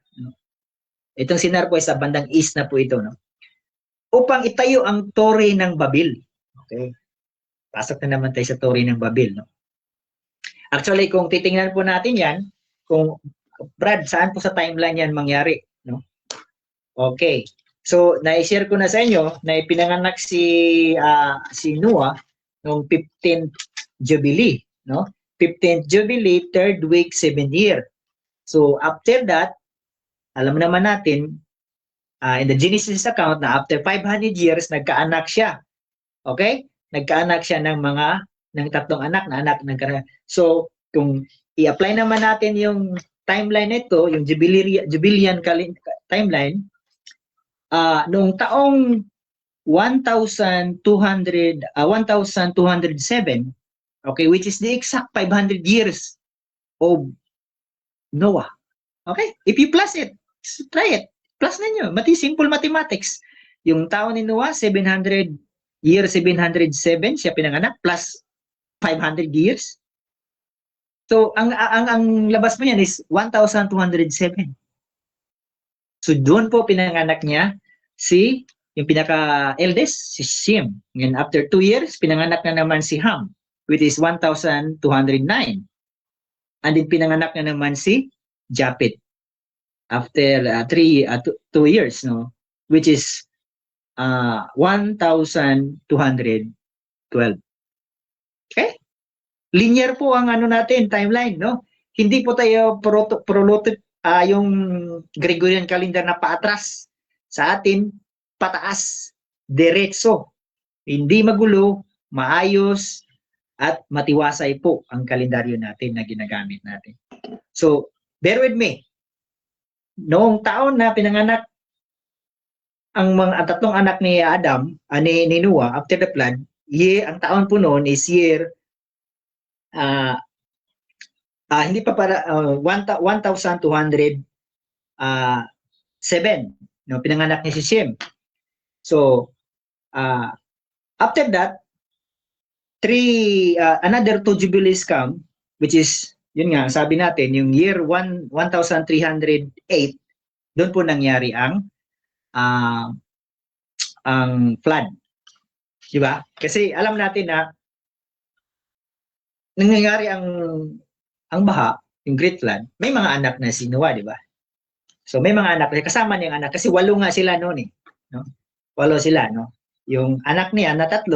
Itong Sinar po ay sa bandang east na po ito, no? Upang itayo ang Tore ng Babil. Okay? Pasok na naman tayo sa Tore ng Babil, no? Actually, kung titingnan po natin yan, kung Brad, saan po sa timeline yan mangyari, no? Okay. So, na-share ko na sa inyo na ipinanganak si Noah noong 15th Jubilee, no? 15th Jubilee, 3rd week, 7th year. So, after that, alam naman natin, in the Genesis account na after 500 years, nagkaanak siya. Okay? Nagkaanak siya ng tatlong anak na anak ng Canaan. So, kung i-apply naman natin yung timeline nito, yung Jubilean timeline, noong taong 1207, okay, which is the exact 500 years of Noah. Okay? If you plus it, try it. Plus ninyo. Simple mathematics. Yung taon ni Noah, 707, siya pinanganak, plus 500 years. So, ang labas mo yan is 1,207. So, doon po pinanganak niya yung pinaka-eldest, si Shem. And after 2 years, pinanganak na naman si Ham, which is 1,209. And then pinanganak na naman si Japhet after 2 years, no? Which is 1,212. Okay? Linear po ang timeline, no? Hindi po tayo yung Gregorian calendar na paatras. Sa atin, pataas, diretso. hindi magulo, maayos, at matiwasay po ang kalendaryo natin na ginagamit natin. So, bear with me. Noong taon na pinanganak ang tatlong anak ni Adam, ni Noah, after the flood, ang taon po noon is year hindi pa para 1,207 no, pinanganak ni si Shem. So after that another 2 jubilees come, which is yun nga sabi natin yung year 1308, doon po nangyari ang flood. Di ba? Kasi alam natin na nangyayari ang baha, yung Great Flood, may mga anak na si Noah, di ba? So may mga anak, kasama niyang anak, kasi 8 nga sila noon eh. No? 8 sila, no? Yung anak niya na 3,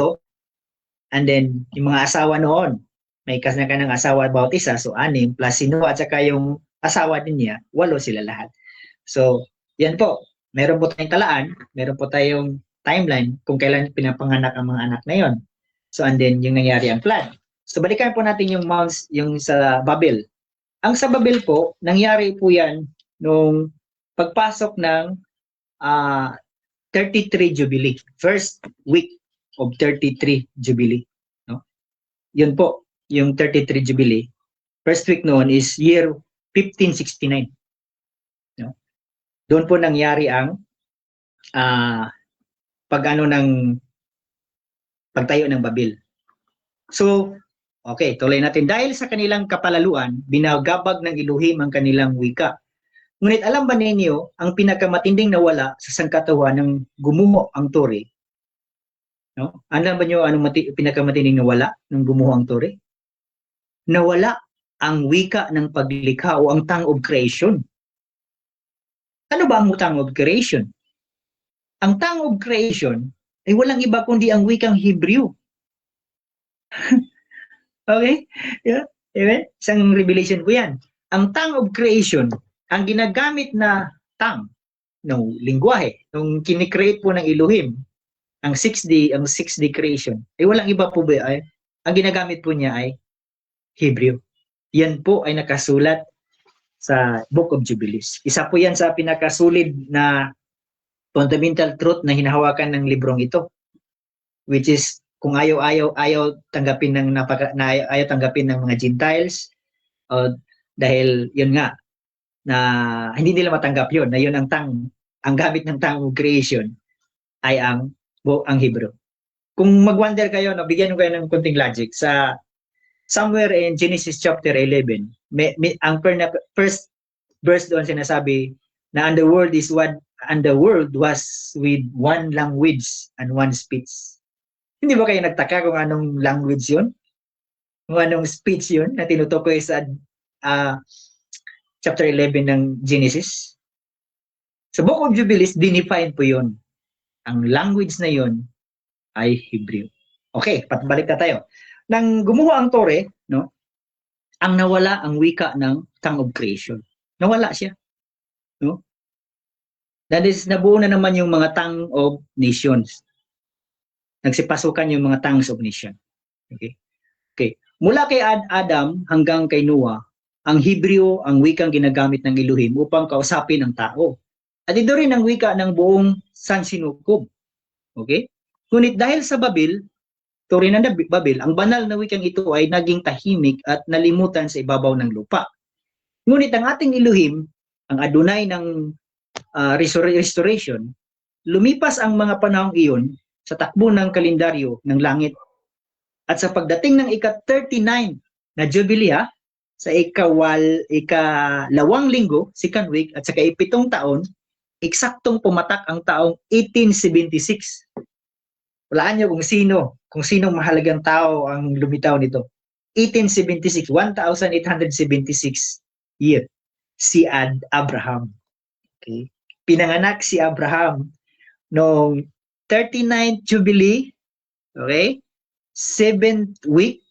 and then yung mga asawa noon, may kanang asawa about isa, so 6, plus si Noah at saka yung asawa din niya, 8 sila lahat. So, yan po, meron po tayong talaan, meron po tayong timeline kung kailan pinapanganak ang mga anak na yon. So, and then yung nangyari ang flood. So, balikan po natin yung mounts, yung sa Babel. Ang sa Babel po, nangyari po yan nung pagpasok ng 33 Jubilee. First week of 33 Jubilee. No? Yun po, yung 33 Jubilee. First week noon is year 1569. No? Doon po nangyari ang pagtayo ng Babel. So, okay, tuloy natin. Dahil sa kanilang kapalaluan, binagabag ng Elohim ang kanilang wika. Ngunit alam ba ninyo, ang pinakamatinding nawala sa sangkatauhan ng gumuho ang tore? No? Alam ba niyo anong pinakamatinding nawala ng gumuho ang tore? Nawala ang wika ng paglikha o ang tongue of creation. Ano ba ang tongue of creation? Ang tongue of creation ay walang iba kundi ang wikang Hebrew. Okay? Yeah? Amen? Isang revelation po yan. Ang tongue of creation, ang ginagamit na tongue, no, lingwahe, nung kinikreate po ng Elohim, ang 6D creation, ay walang iba po ba ay, ang ginagamit po niya ay Hebrew. Yan po ay nakasulat sa Book of Jubilees. Isa po yan sa pinakasulid na fundamental truth na hinahawakan ng librong ito, which is kung ayaw tanggapin ng ayaw tanggapin ng mga Gentiles, dahil yun nga na hindi nila matanggap yun, na yun ang gamit ng tongue of creation ay ang Hebrew. Kung mag-wonder kayo, bigyan ko kayo ng konting logic sa somewhere in Genesis chapter 11, ang first verse doon sinasabi na and the world was with one language and one speech. Hindi ba kayo nagtaka kung anong language yun? Kung anong speech yun na tinutukoy sa chapter 11 ng Genesis? Sa Book of Jubilees, dinefine po yun. Ang language na yun ay Hebrew. Okay, patbalik na tayo. Nang gumuho ang tore, no, ang nawala ang wika ng tongue of creation. Nawala siya. No? That is, nabuo na naman yung mga tongue of nations. Nagsipasukan yung mga tongues of nation. Okay? Okay. Mula kay Adam hanggang kay Noah, ang Hebrew ang wikang ginagamit ng Elohim upang kausapin ang tao. At ito rin ang wika ng buong sansinukob. Okay? Ngunit dahil sa Babel, turin ng Babel, ang banal na wikang ito ay naging tahimik at nalimutan sa ibabaw ng lupa. Ngunit ang ating Elohim, ang Adonai ng restoration, lumipas ang mga panahong iyon sa takbo ng kalendaryo ng langit. At sa pagdating ng ika-39 na Jubilee, sa ikalawang linggo, second week, at sa ika-7 taon, eksaktong pumatak ang taong 1876. Walaan nyo kung sinong mahalagang tao ang lumitaw nito. 1876, 1876 year. Si Abraham. Okay? Pinanganak si Abraham noong 39th Jubilee, okay? 7th week,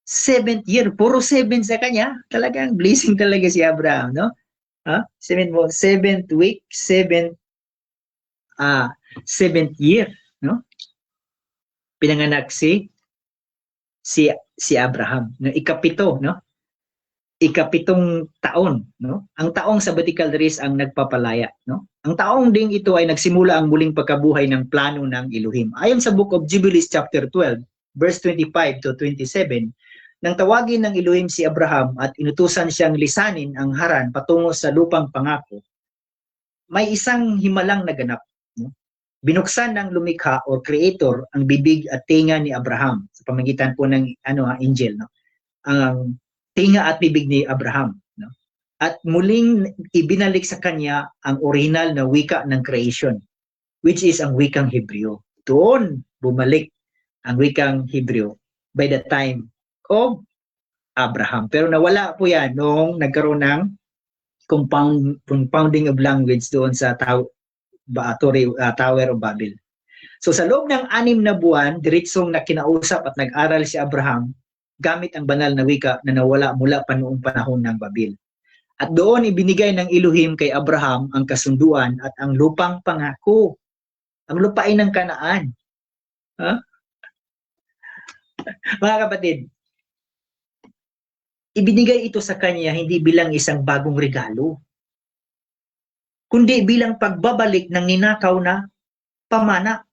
7th year, puro 7 sa kanya. Talagang blessing talaga si Abraham, no? 7th week, 7th year, no? pinanganak si Abraham, no? Ikapito, no? Ikapitong taon, no? Ang taong sabbatical days ang nagpapalaya, no? Ang taong ding ito ay nagsimula ang muling pagkabuhay ng plano ng Elohim. Ayon sa Book of Jubilees chapter 12, verse 25 to 27, nang tawagin ng Elohim si Abraham at inutusan siyang lisanin ang Haran patungo sa lupang pangako, may isang himalang naganap, no? Binuksan ng lumikha o creator ang bibig at tinga ni Abraham sa pamamagitan po ng angel, no? Ang tinga at bibig ni Abraham, no? At muling ibinalik sa kanya ang original na wika ng creation, which is ang wikang Hebreo. Doon bumalik ang wikang Hebreo by the time of Abraham. Pero nawala po yan noong nagkaroon ng compounding of language doon sa Tower of Babel. So sa loob ng 6 na buwan, diretsong na kinausap at nag-aral si Abraham gamit ang banal na wika na nawala mula pa noong panahon ng Babel. At doon ibinigay ng Elohim kay Abraham ang kasunduan at ang lupang pangako, ang lupain ng Kanaan. Huh? Mga kapatid, ibinigay ito sa kanya hindi bilang isang bagong regalo, kundi bilang pagbabalik ng ninakaw na pamana.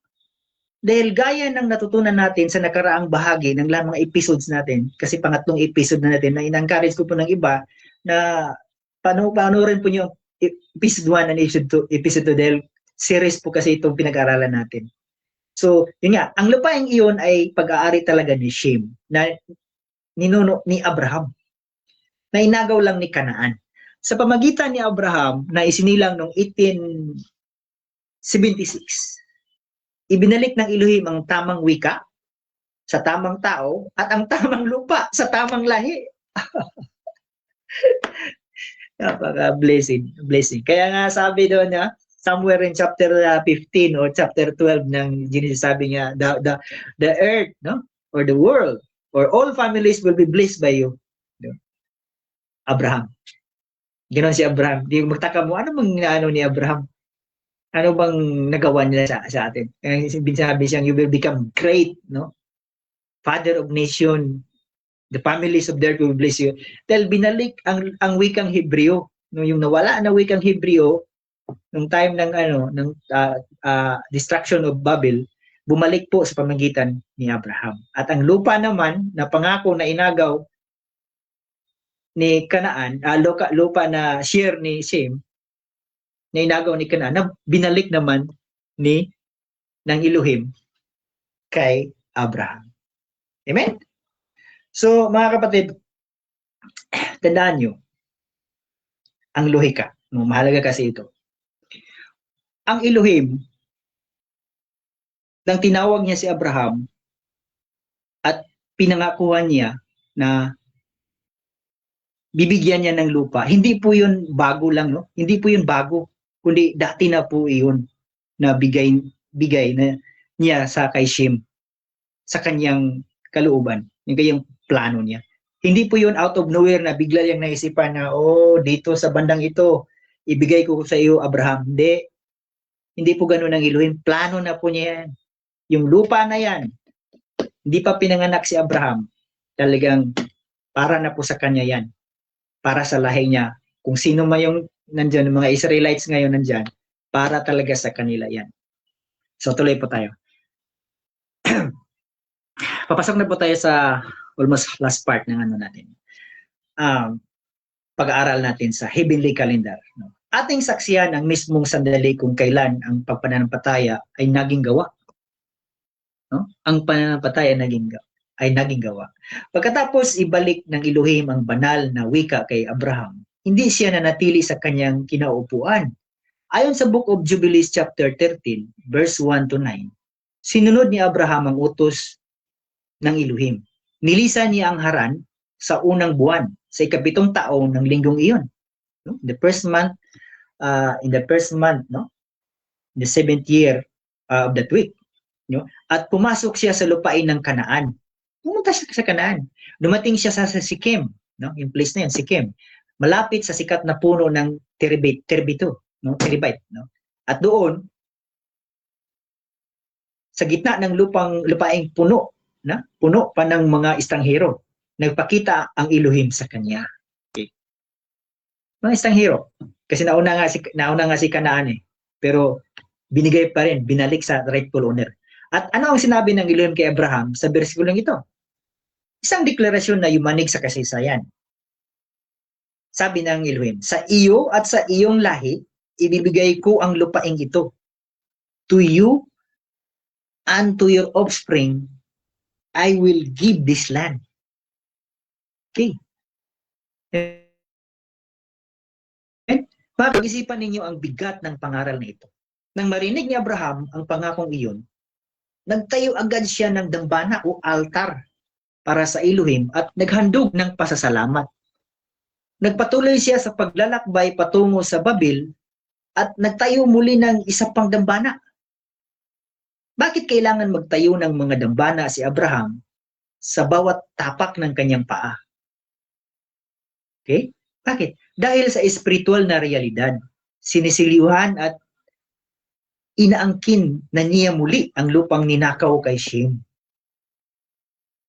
Dahil gaya ng natutunan natin sa nakaraang bahagi ng mga episodes natin, kasi pangatlong episode na natin, na in-encourage ko po ng iba na panoorin po nyo episode 1 and episode 2 dahil series po kasi itong pinag-aaralan natin. So, yun nga, ang lupaing iyon ay pag-aari talaga ni Shem, na ninuno ni Abraham, na inagaw lang ni Kanaan. Sa pamagitan ni Abraham na isinilang noong 1876, ibinalik ng Elohim ang tamang wika sa tamang tao at ang tamang lupa sa tamang lahi. Napaka-blessing. Kaya nga sabi doon niya, somewhere in chapter 15 or chapter 12 ng Genesis, sabi niya, the earth, no, or the world, or all families will be blessed by you. Abraham. Ganoon si Abraham. Di magtaka mo, ano ni Abraham? Ano bang nagawa nila sa atin? Sabi siyang, you will become great, no? Father of nation, the families of the earth will bless you. Dahil binalik ang wikang Hebreo, no, yung nawala na wikang Hebreo nung time ng destruction of Babel, bumalik po sa pamamagitan ni Abraham. At ang lupa naman na pangako na inagaw ni Kanaan, lupa na share ni Shem, na inagaw ni Kanaan, na binalik naman ng Elohim kay Abraham. Amen? So, mga kapatid, tandaan nyo, ang lohika, mahalaga kasi ito. Ang Elohim, nang tinawag niya si Abraham at pinangakuhan niya na bibigyan niya ng lupa, hindi po yun bago lang, no? Hindi po yun bago, kundi dati na po iyon na bigay na niya sa kay Shem, sa kanyang kalooban, yung kanyang plano niya. Hindi po yun out of nowhere na bigla yung naisipan na, dito sa bandang ito, ibigay ko sa iyo, Abraham. Hindi po ganun ang Elohim. Plano na po niya yan. Yung lupa na yan, hindi pa pinanganak si Abraham, talagang para na po sa kanya yan. Para sa lahi niya. Kung sino man yung nandyan, mga Israelites ngayon nandyan, para talaga sa kanila yan. So tuloy po tayo. Papasok na po tayo sa almost last part ng natin. Pag-aaral natin sa heavenly calendar. No? Ating saksiyan ang mismong sandali kung kailan ang pagpananampalataya ay naging gawa. No? Ang pananampalataya ay naging gawa. Pagkatapos ibalik ng Elohim ang banal na wika kay Abraham, hindi siya nanatili sa kanyang kinaupuan. Ayon sa Book of Jubilees chapter 13, verse 1 to 9, sinunod ni Abraham ang utos ng Elohim. Nilisan niya ang Haran sa unang buwan, sa ikapitong taon ng linggong iyon. No? In the first month, no? In the 7th year of that week. No? At pumasok siya sa lupain ng Kanaan. Pumunta siya sa Kanaan. Dumating siya sa Sikem, no? Yung place na yun, Sikem. Malapit sa sikat na puno ng terebito, no? Terebite, no? At doon, sa gitna ng lupaing puno pa ng mga estranghero. Nagpakita ang Elohim sa kanya. Okay. Mga estranghero. Kasi nauna nga si Canaan eh. Pero binigay pa rin, binalik sa rightful owner. At ano ang sinabi ng Elohim kay Abraham sa bersikulong ito? Isang deklarasyon na yumanig sa kasaysayan. Sabi ng Elohim, sa iyo at sa iyong lahi, ibibigay ko ang lupaing ito. To you and to your offspring, I will give this land. Okay. Pag-isipan ninyo ang bigat ng pangaral na ito. Nang marinig ni Abraham ang pangakong iyon, nagtayo agad siya ng dambana o altar para sa Elohim at naghandog ng pasasalamat. Nagpatuloy siya sa paglalakbay patungo sa Babil at nagtayo muli ng isa pang dambana. Bakit kailangan magtayo ng mga dambana si Abraham sa bawat tapak ng kanyang paa? Okay? Bakit? Dahil sa espiritual na realidad, sinisilihan at inaangkin na niya muli ang lupang ninakaw kay Shem.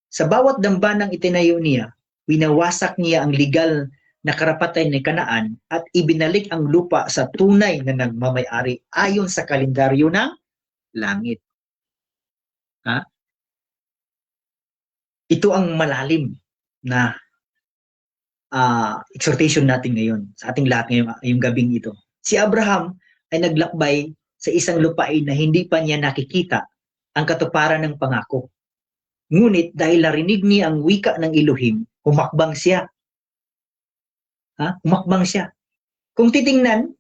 Sa bawat dambanang itinayo niya, winawasak niya ang legal na karapatan ni Kanaan at ibinalik ang lupa sa tunay na nagmamay-ari ayon sa kalendaryo ng langit. Ha? Ito ang malalim na exhortation natin ngayon, sa ating lahat ngayong gabing ito. Si Abraham ay naglakbay sa isang lupain na hindi pa niya nakikita ang katuparan ng pangako. Ngunit dahil narinig niya ang wika ng Elohim, humakbang siya. Humakbang siya. Kung titingnan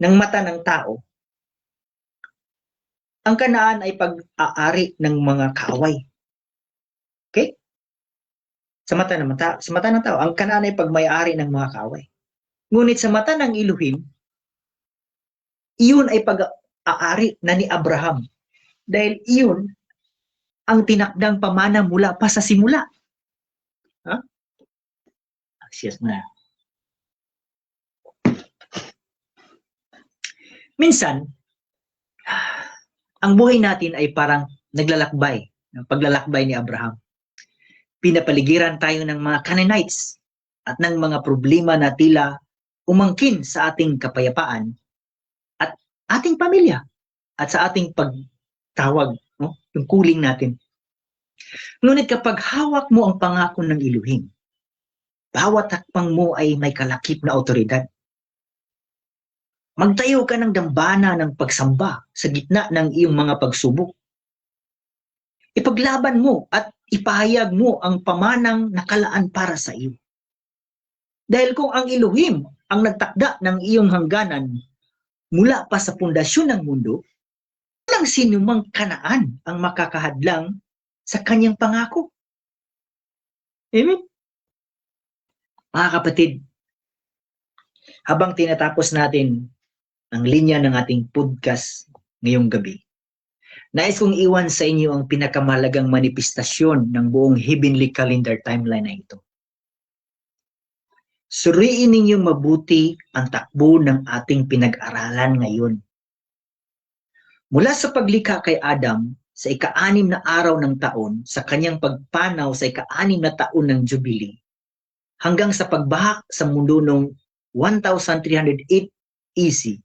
ng mata ng tao, ang Kanaan ay pag-aari ng mga kaaway. Okay? Sa mata ng tao, ang Kanaan ay pagmay-ari ng mga kaaway. Ngunit sa mata ng Elohim, iyon ay pag-aari na ni Abraham. Dahil iyon ang tinakdang pamana mula pa sa simula. Aksiyas na. Minsan, ang buhay natin ay parang naglalakbay, ng paglalakbay ni Abraham. Pinapaligiran tayo ng mga Canaanites at ng mga problema na tila umangkin sa ating kapayapaan at ating pamilya at sa ating pagtawag, yung calling natin. Ngunit kapag hawak mo ang pangako ng Elohim, bawat hakbang mo ay may kalakip na otoridad. Magtayo ka ng dambana ng pagsamba sa gitna ng iyong mga pagsubok. Ipaglaban mo at ipahayag mo ang pamanang nakalaan para sa iyo. Dahil kung ang Elohim ang nagtakda ng iyong hangganan mula pa sa pundasyon ng mundo, walang sinumang Kanaan ang makakahadlang sa kanyang pangako. Amen? Mga kapatid, habang tinatapos natin ang linya ng ating podcast ngayong gabi, nais kong iwan sa inyo ang pinakamahalagang manifestasyon ng buong heavenly calendar timeline na ito. Suriin ninyong mabuti ang takbo ng ating pinag-aralan ngayon. Mula sa paglikha kay Adam sa ika-6 na araw ng taon sa kanyang pagpanaw sa ika-6 na taon ng Jubilee, hanggang sa pagbahak sa mundo noong 1308 EC,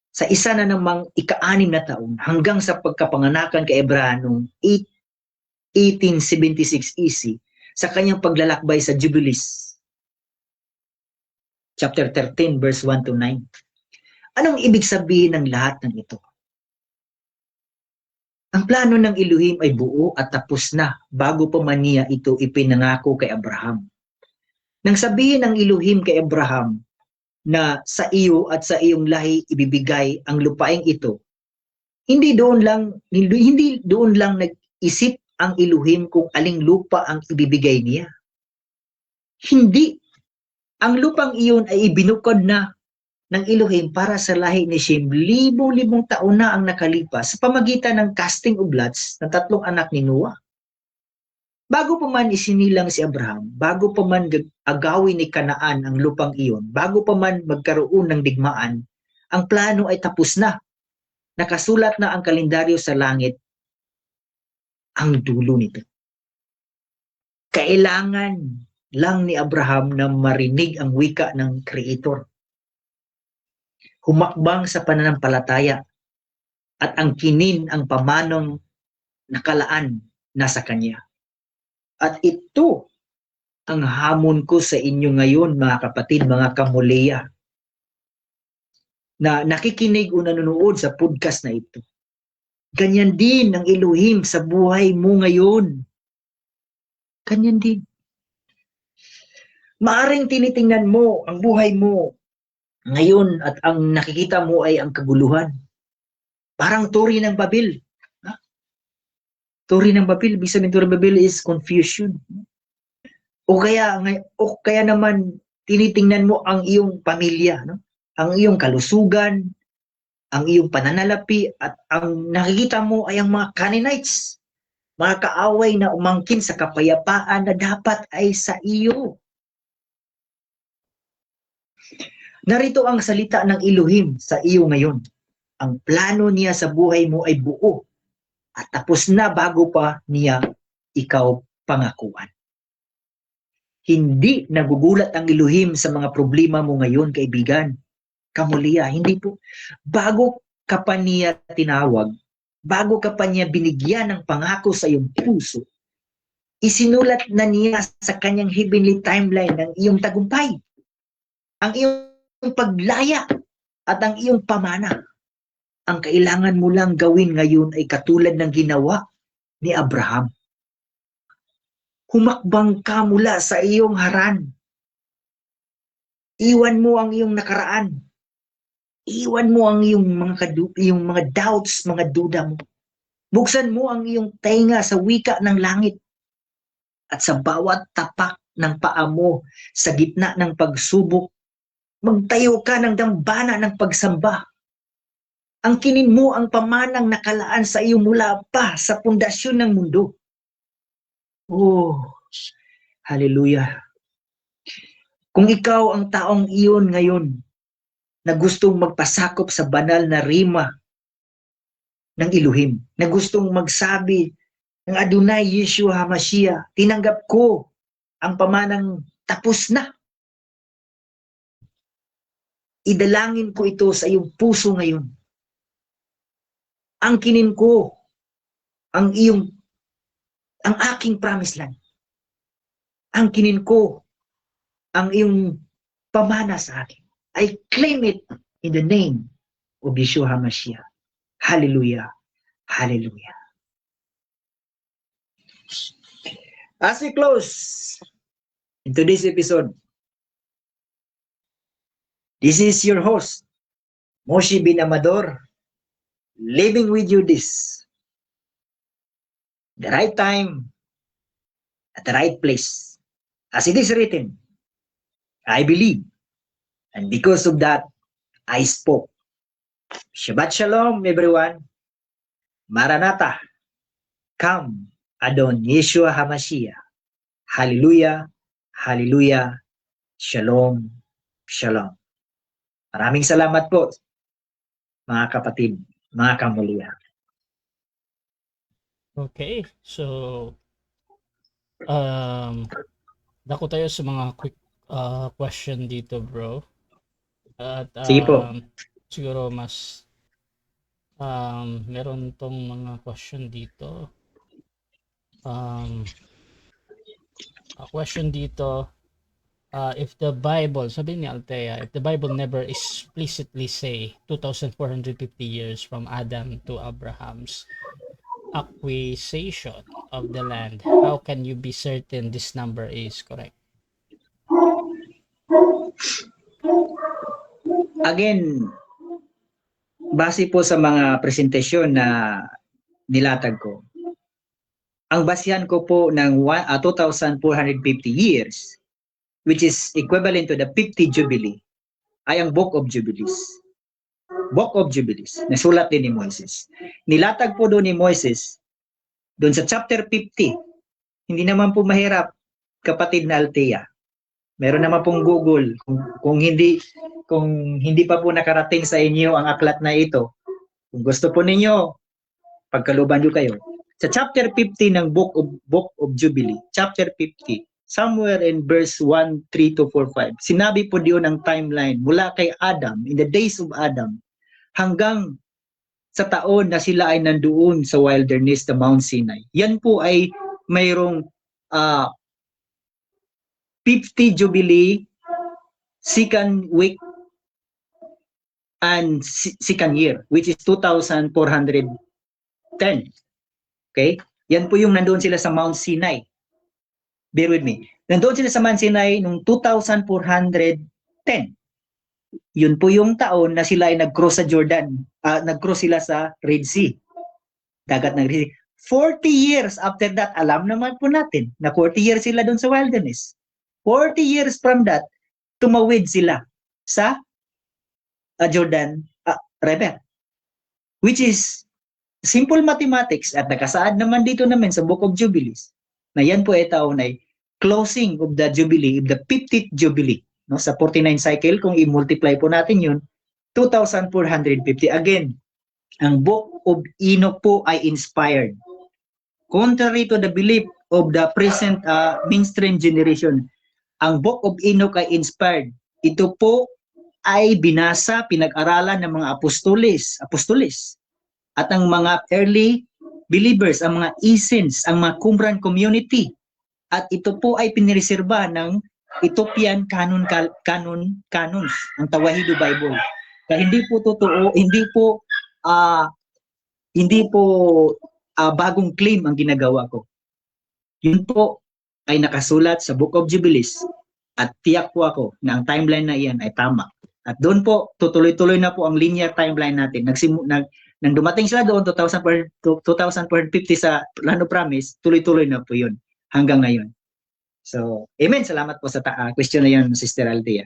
sa isa na namang ika-6 na taon hanggang sa pagkapanganakan kay Abraham noong 1876 EC sa kanyang paglalakbay sa Jubilees. Chapter 13 verse 1 to 9. Anong ibig sabihin ng lahat ng ito? Ang plano ng Elohim ay buo at tapos na bago pa man niya ito ipinangako kay Abraham. Nang sabihin ng Elohim kay Abraham na sa iyo at sa iyong lahi ibibigay ang lupaing ito, hindi doon lang nag-isip ang Elohim kung aling lupa ang ibibigay niya. Hindi. Ang lupang iyon ay ibinukod na ng Elohim para sa lahi ni Shem. Libo-libong taon na ang nakalipas sa pamagitan ng casting of lots ng 3 anak ni Noah. Bago pa man isinilang si Abraham, bago pa man agawin ni Kanaan ang lupang iyon, bago pa man magkaroon ng digmaan, ang plano ay tapos na. nakasulat na ang kalendaryo sa langit, ang dulo nito. Kailangan lang ni Abraham na marinig ang wika ng Creator. Humakbang sa pananampalataya at ang kinin ang pamanong nakalaan na sa kanya. At ito ang hamon ko sa inyo ngayon, mga kapatid, mga kamuleya, na nakikinig o nanonood sa podcast na ito. Ganyan din ang Elohim sa buhay mo ngayon. Ganyan din. Maaring tinitingnan mo ang buhay mo ngayon at ang nakikita mo ay ang kaguluhan. Parang Turi ng Babel. Turi ng Babel, ibig sabihin Turi ng Babel is confusion. O kaya naman tinitingnan mo ang iyong pamilya, no? Ang iyong kalusugan, ang iyong pananalapi, at ang nakikita mo ay ang mga Canaanites, mga kaaway na umangkin sa kapayapaan na dapat ay sa iyo. Narito ang salita ng Elohim sa iyo ngayon. Ang plano niya sa buhay mo ay buo at tapos na bago pa niya ikaw pangakuan. Hindi nagugulat ang Elohim sa mga problema mo ngayon, kaibigan. Kamuliya, hindi po. Bago ka pa niya tinawag, bago ka pa niya binigyan ng pangako sa iyong puso, isinulat na niya sa kanyang heavenly timeline ng iyong tagumpay, ang iyong paglaya at ang iyong pamana. Ang kailangan mo lang gawin ngayon ay katulad ng ginawa ni Abraham. Humakbang ka mula sa iyong haran. Iwan mo ang iyong nakaraan. Iwan mo ang iyong mga doubts, mga duda mo. Buksan mo ang iyong tainga sa wika ng langit. At sa bawat tapak ng paa mo sa gitna ng pagsubok, magtayo ka ng dambana ng pagsamba. Ang kinin mo ang pamanang nakalaan sa iyo mula pa sa pundasyon ng mundo. Oh, hallelujah. Kung ikaw ang taong iyon ngayon, na gustong magpasakop sa banal na rima ng Elohim, na gustong magsabi ng Adonai Yeshua HaMashiach, tinanggap ko ang pamanang tapos na. Idalangin ko ito sa iyong puso ngayon. Ang kinin ko ang aking promised land. Ang kinin ko ang iyong pamana sa akin. I claim it in the name of Yeshua HaMashiach. Hallelujah. Hallelujah. As we close in today's episode, this is your host, Moshe bin Amador, leaving with you this. The right time, at the right place. As it is written, I believe. And because of that, I spoke. Shabbat Shalom, everyone. Maranatha. Come, Adon Yeshua HaMashiach. Hallelujah. Hallelujah. Shalom. Shalom. Maraming salamat po, mga kapatid, mga kamuliya. Okay, so dako tayo sa mga quick question dito, bro. At Sige po. siguro mas meron tong mga question dito. A question dito, if the Bible, sabi ni Althea, if the Bible never explicitly say 2,450 years from Adam to Abraham's acquisition of the land, how can you be certain this number is correct? Again, base po sa mga presentasyon na nilatag ko, ang basihan ko po ng 2,450 years, which is equivalent to the 50 Jubilee, ay ang Book of Jubilees. Book of Jubilees, nasulat din ni Moises. Nilatag po doon ni Moises, doon sa chapter 50, hindi naman po mahirap, kapatid na Althea. Meron naman pong Google, kung hindi pa po nakarating sa inyo ang aklat na ito, Kung gusto po ninyo, pagkaluban nyo kayo. Sa chapter 50 ng Book of Jubilee, chapter 50, somewhere in verse 1, 3 to 4, 5, sinabi po diyon ang timeline mula kay Adam, in the days of Adam, hanggang sa taon na sila ay nandoon sa wilderness, the Mount Sinai. Yan po ay mayroong 50 Jubilee, second week, and second year, which is 2,410. Okay? Yan po yung nandoon sila sa Mount Sinai. Bear with me. Nandoon sila sa Mount Sinai noong 2,410. Yun po yung taon na sila ay nag-cross sa Jordan. Nag-cross sila sa Red Sea. Dagat ng Red Sea. 40 years after that, alam naman po natin na 40 years sila doon sa wilderness. 40 years from that, tumawid sila sa Jordan River. Which is simple mathematics at nakasaad naman dito naman sa Book of Jubilees na yan po ay taon ay closing of the Jubilee, of the 50th Jubilee. No? Sa 49 cycle, kung i-multiply po natin yun, 2,450. Again, ang Book of Enoch po ay inspired. Contrary to the belief of the present mainstream generation, ang Book of Enoch ay inspired. Ito po ay binasa, pinag-aralan ng mga apostoles, at ang mga early believers, ang mga Essenes, ang mga Qumran community. At ito po ay pinireserba ng Ethiopian canons, ang Tawahido Bible. Kaya hindi po totoo, hindi po bagong claim ang ginagawa ko. Yun po ay nakasulat sa Book of Jubilees at tiyak po ako na ang timeline na iyan ay tama. At doon po, tutuloy-tuloy na po ang linear timeline natin. Nang dumating sila doon, 2,450 sa Land of Promise, tuloy-tuloy na po yun hanggang ngayon. So, amen. Salamat po sa question na yun, Sister Althea.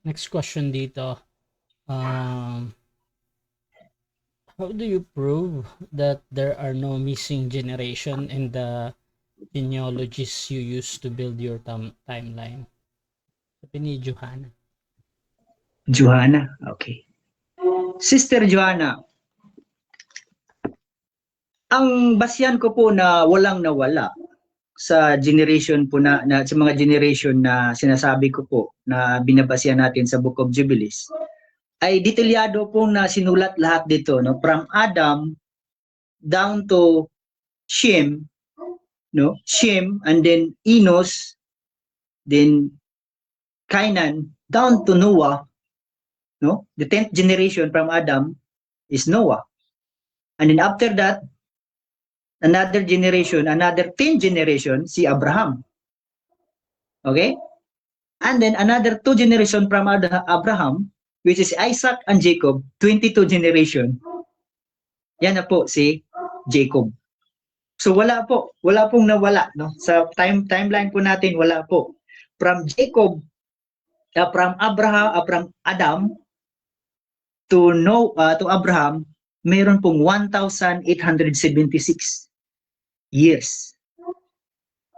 Next question dito. How do you prove that there are no missing generation in the genealogies you use to build your timeline? Sabi ni Johanna. Johanna, okay. Sister Johanna, ang basyan ko po na walang nawala sa generation po sa mga generation na sinasabi ko po na binabasyan natin sa Book of Jubilees ay detalyado po na sinulat lahat dito, no, from Adam down to Shem, no, Shem, and then Enos, then Canaan, down to Noah, no, the 10th generation from Adam is Noah, and then after that another generation, another 10 generation, si Abraham. Okay? And then another 2 generation from Abraham, which is Isaac and Jacob, 22 generation. Yan na po si Jacob. So wala pong nawala, no? Sa timeline po natin wala po. From Jacob, from Adam to Abraham, mayroon pong 1,876 years.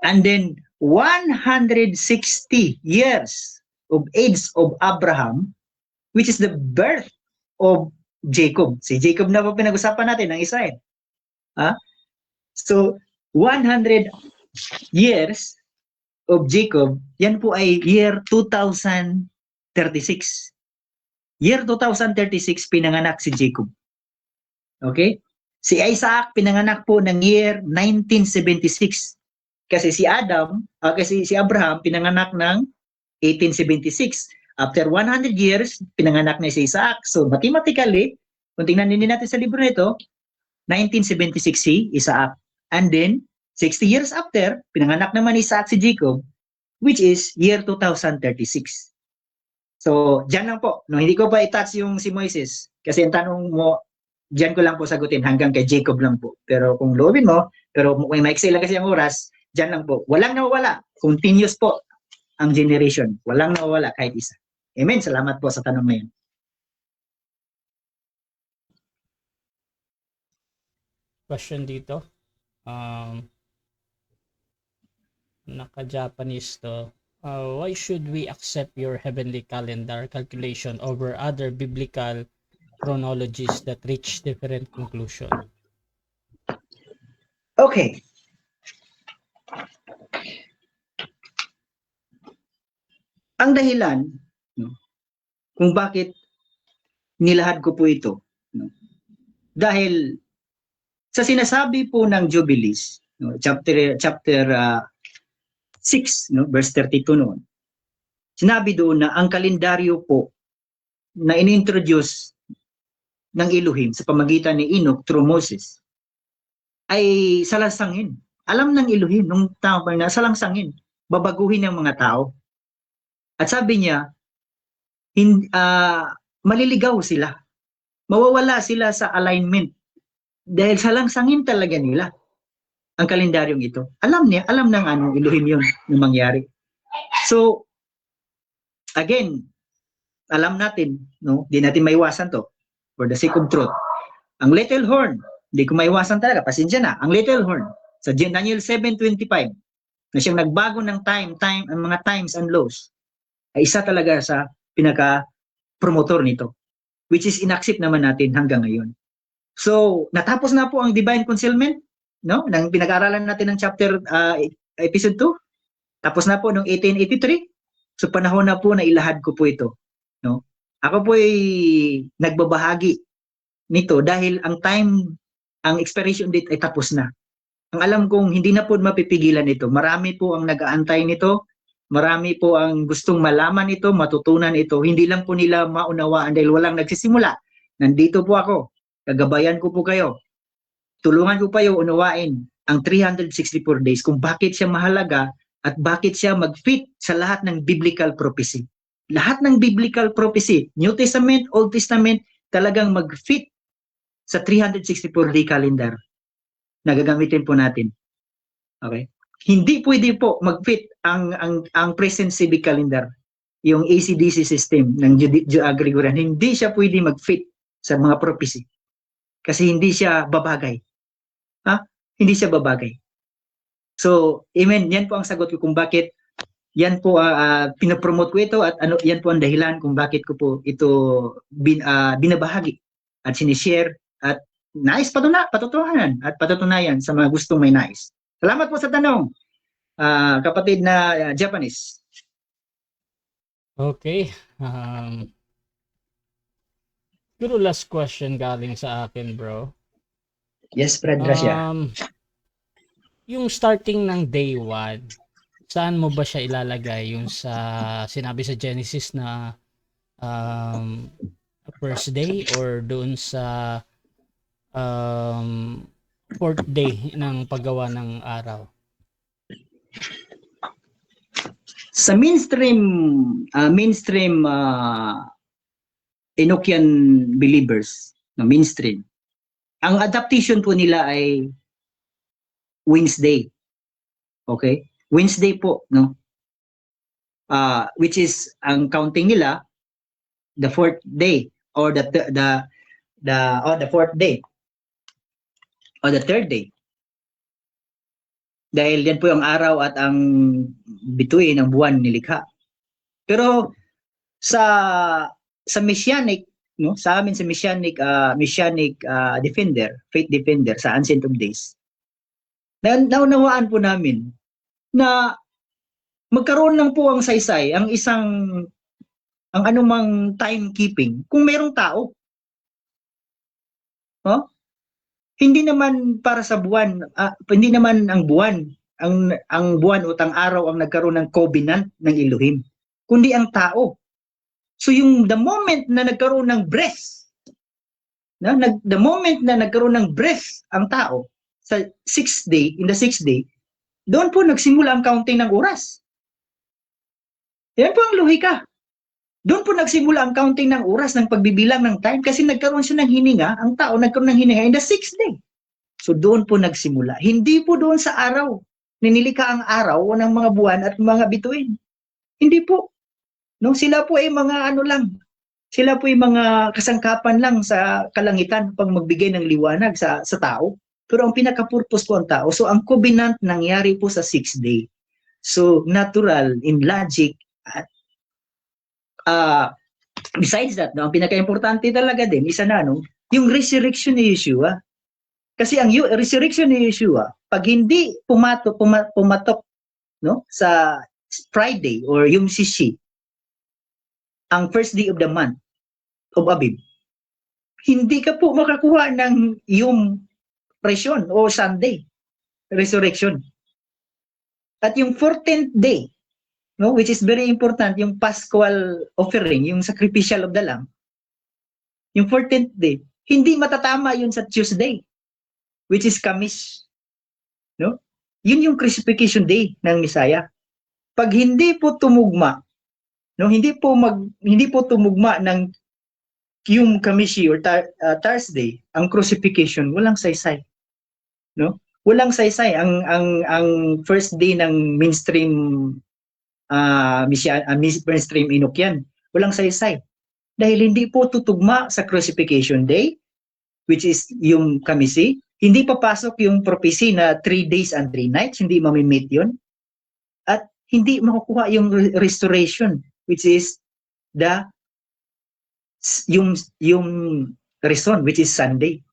And then 160 years of age of Abraham, which is the birth of Jacob. Si Jacob na po pinag-usapan natin ng Israel. So 100 years of Jacob, yan po ay year 2036. Year 2036 pinanganak si Jacob. Okay? Si Isaac pinanganak po ng year 1976. Kasi si Abraham pinanganak ng 1876. After 100 years, pinanganak na si Isaac. So mathematically, kung tingnan din natin sa libro nito, 1976 si Isaac. And then 60 years after, pinanganak naman ni Isaac si Jacob, which is year 2036. So, diyan lang po. No, hindi ko pa i-touch yung si Moises. Kasi ang tanong mo, diyan ko lang po sagutin hanggang kay Jacob lang po. Pero kung loobin mo, pero may maiksi lang kasi ang oras, diyan lang po. Walang nawala. Continuous po ang generation. Walang nawala kahit isa. Amen. Salamat po sa tanong na yun. Question dito. Naka-Japanese to. Why should we accept your heavenly calendar calculation over other biblical chronologies that reach different conclusion. Okay. Ang dahilan, no, kung bakit nilahad ko po ito, no, dahil sa sinasabi po ng Jubilees, no, chapter 6, no, verse 32 noon, sinabi doon na ang kalendaryo po na inintroduce ng Elohim sa pamagitan ni Enoch through Moses ay salangsangin. Alam ng Elohim nung tao na salangsangin, babaguhin ng mga tao. At sabi niya, maliligaw sila. Mawawala sila sa alignment dahil salangsangin talaga nila ang kalendaryong ito. Alam ng Elohim yun na mangyari. So, again, alam natin, no, di natin maiwasan to for the sake of truth. Ang little horn, hindi ko maiwasan talaga, pasensya na. Ang little horn, sa Daniel 7:25, na siyang nagbago ng ang mga times and laws, ay isa talaga sa pinaka-promotor nito, which is inaccept naman natin hanggang ngayon. So, natapos na po ang divine concealment, no, nang pinag-aralan natin ng chapter episode 2. Tapos na po noong 1883. So, panahon na po na ilahad ko po ito, no. Ako po ay nagbabahagi nito dahil ang expiration date ay tapos na. Ang alam kong hindi na po mapipigilan ito. Marami po ang nag-aantay nito. Marami po ang gustong malaman ito, matutunan ito. Hindi lang po nila maunawaan dahil walang nagsisimula. Nandito po ako. Kagabayan ko po kayo. Tulungan ko pa kayo unawain ang 364 days kung bakit siya mahalaga at bakit siya mag-fit sa lahat ng biblical prophecy. Lahat ng biblical prophecy, New Testament, Old Testament, talagang mag-fit sa 364-day calendar na gagamitin po natin. Okay? Hindi pwede po mag-fit ang present civic calendar, yung ACDC system ng Gregorian. Hindi siya pwede mag-fit sa mga prophecy. Kasi hindi siya babagay. Hindi siya babagay. So, amen, yan po ang sagot ko kung bakit yan po pinapromote ko ito at yan po ang dahilan kung bakit ko po ito binabahagi at sinishare at nais patutunayan at patutunayan sa mga gustong may nais. Salamat po sa tanong, kapatid na Japanese. Okay. Siguro last question galing sa akin, bro. Yes, Fred Gracia. Yung starting ng day 1, saan mo ba siya ilalagay? Yung sa sinabi sa Genesis na first day or doon sa fourth day ng paggawa ng araw? Sa mainstream Enochian believers, no, mainstream, ang adaptation po nila ay Wednesday. Okay? Wednesday po, no? Which is ang counting nila the fourth day or the fourth day or the third day. Dahil yan po yung araw at ang bituin ng buwan nilikha. Pero sa Messianic, no, sa amin sa Messianic defender, faith defender sa Ancient of Days, naunawaan po namin na magkaroon lang po ang saysay, ang anumang timekeeping kung mayroong tao. Hindi naman para sa buwan, hindi naman ang buwan, ang buwan o araw ang nagkaroon ng covenant ng Elohim, kundi ang tao. So yung the moment na nagkaroon ng breath, the moment na nagkaroon ng breath ang tao sa in the sixth day, doon po nagsimula ang counting ng oras. Yan po ang lohika. Doon po nagsimula ang counting ng oras, ng pagbibilang ng time, kasi nagkaroon siya ng hininga, ang tao nagkaroon ng hininga in the sixth day. So doon po nagsimula. Hindi po doon sa araw. Ninilika ang araw ng mga buwan at mga bituin. Hindi po. No, sila po ay mga sila po ay mga kasangkapan lang sa kalangitan pang magbigay ng liwanag sa tao. Pero ang pinaka-purpose po ang tao. So ang covenant nangyari po sa sixth day. So natural in logic at besides that, no, ang pinaka-importante talaga din, isa na, no, yung resurrection ni Yeshua. Kasi ang resurrection ni Yeshua, pag hindi pumatok no, sa Friday or yung Shishi, ang first day of the month of Abib, hindi ka po makakuha ng yung presyon o Sunday, resurrection. At yung 14th day, no, which is very important, yung Paschal offering, yung sacrificial of the lamb, yung 14th day, hindi matatama yun sa Tuesday, which is Kamish. No? Yun yung crucifixion day ng Messiah. Pag hindi po tumugma, no, hindi po tumugma ng yung Kamishi or Thursday, ang crucifixion, walang saysay. No? Walang saysay ang first day ng mainstream mainstream Enochian. Walang saysay. Dahil hindi po tutugma sa crucifixion day, which is yung Kamishi. Hindi papasok yung prophecy na 3 days and 3 nights, hindi mamimit yun. At hindi makukuha yung restoration, which is yung reason, which is Sunday.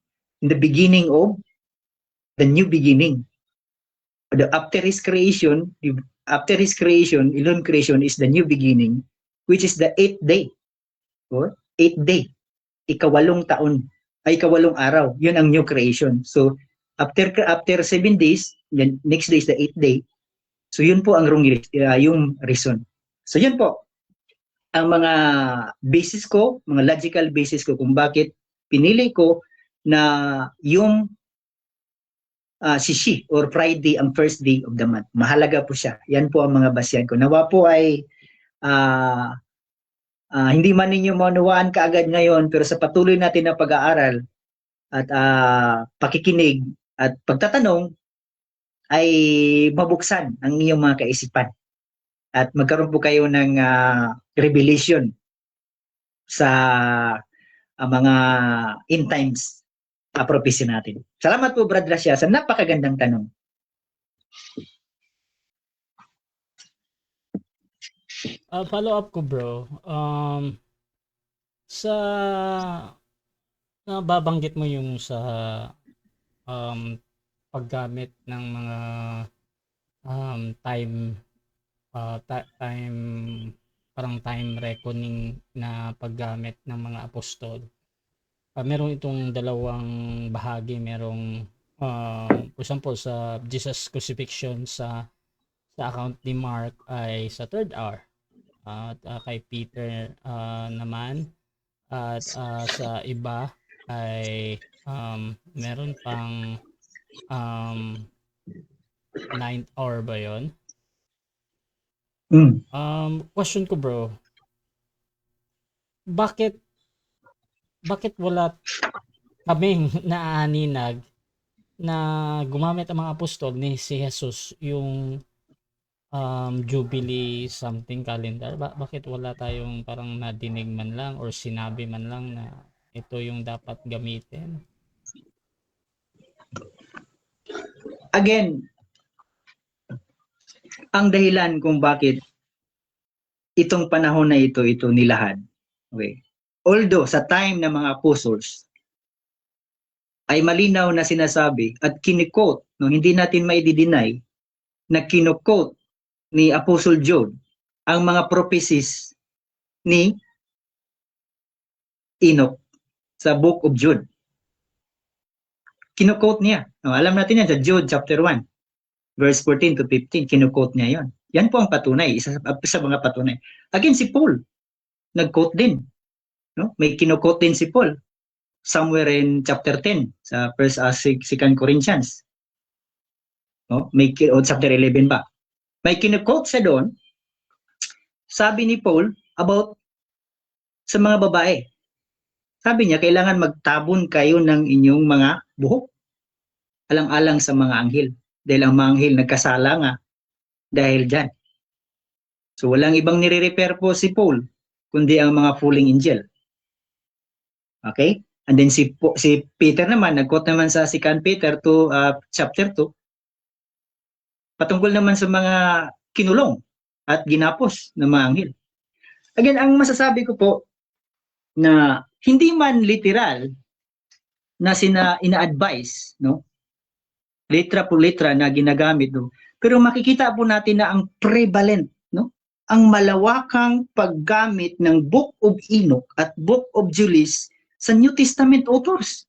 In the beginning of the new beginning. After his creation, Elon creation is the new beginning, which is the 8th day. 8th day. Ikawalong araw. Yun ang new creation. So, after 7 days, then next day is the 8th day. So, yun po ang yung reason. So, yun po ang mga basis ko, mga logical basis ko kung bakit pinili ko na yung Shishi or Friday ang first day of the month. Mahalaga po siya. Yan po ang mga basyan ko. Nawa po ay hindi man ninyo maunawaan kaagad ngayon, pero sa patuloy natin na pag-aaral at pakikinig at pagtatanong ay mabuksan ang iyong mga kaisipan at magkaroon po kayo ng revelation sa mga end times prophecy natin. Salamat po, Brad Rasya, sa napakagandang tanong. Follow up ko, bro. Sa nababanggit mo yung sa paggamit ng mga time reckoning na paggamit ng mga apostol. Meron itong dalawang bahagi. Merong for example sa Jesus crucifixion sa account ni Mark ay sa 3rd hour. At kay Peter naman at sa iba ay meron pang 9th hour ba yon? Question ko, bro, bakit wala kaming naaaninag na gumamit ang mga apostol ni si Jesus yung Jubilee something calendar? Bakit wala tayong parang nadinig man lang or sinabi man lang na ito yung dapat gamitin? Again, ang dahilan kung bakit itong panahon na ito nilahad. Okay. Although sa time ng mga apostles ay malinaw na sinasabi at kinikot, no, hindi natin mai-deny na kinukot ni Apostle John ang mga prophecies ni Enoch sa Book of Jude. Kinukot niya. No, alam natin yan sa Jude chapter 1, verse 14 to 15, kinukot niya yon. Yan po ang patunay, isa sa mga patunay. Again, si Paul, nag-quote din. No? May kinukot din si Paul somewhere in chapter 10 sa 2 Corinthians. No? May chapter 11 ba? May kinukot siya doon. Sabi ni Paul about sa mga babae. Sabi niya, kailangan magtabon kayo ng inyong mga buhok alang-alang sa mga anghel. Dahil ang mga anghel nagkasala nga dahil dyan. So walang ibang nire-repair po si Paul kundi ang mga falling angel. Okay? And then si Peter naman, nag-quote naman sa 2 Peter 2, chapter 2, patungkol naman sa mga kinulong at ginapos ng mga anghel. Again, ang masasabi ko po, na hindi man literal na ina-advise, no? Letra po letra na ginagamit, no? Pero makikita po natin na ang prevalent, no? Ang malawakang paggamit ng Book of Enoch at Book of Julius sa New Testament authors.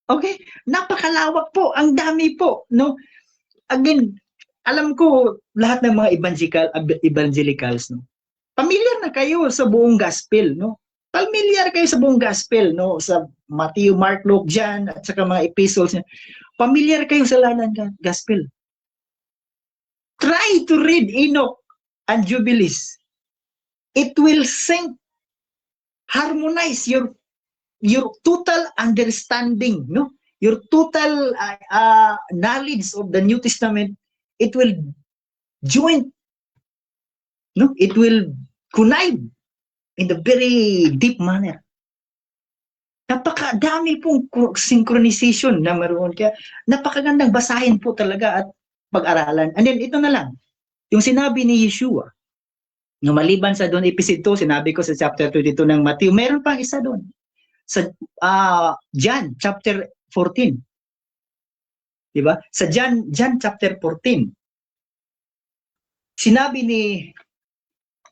Okay? Napakalawak po, ang dami po, no? Again, alam ko lahat ng mga evangelicals, no? Familiar na kayo sa buong gospel, no? Familiar kayo sa buong gospel, no? Sa Matthew, Mark, Luke, John, at saka mga epistles. Familiar kayo sa lahat ng gospel. Try to read Enoch and Jubilees. It will harmonize your total understanding, no? Your total knowledge of the New Testament. It will join, no? It will connive in the very deep manner. Napakadami pong synchronization na meron. Kaya napakagandang basahin po talaga at pag-aralan. And then ito na lang, yung sinabi ni Yeshua, no, maliban sa doon episode 2, sinabi ko sa chapter 22 ng Matthew, meron pang isa doon. Sa John chapter 14. Diba? Sa John chapter 14. Sinabi ni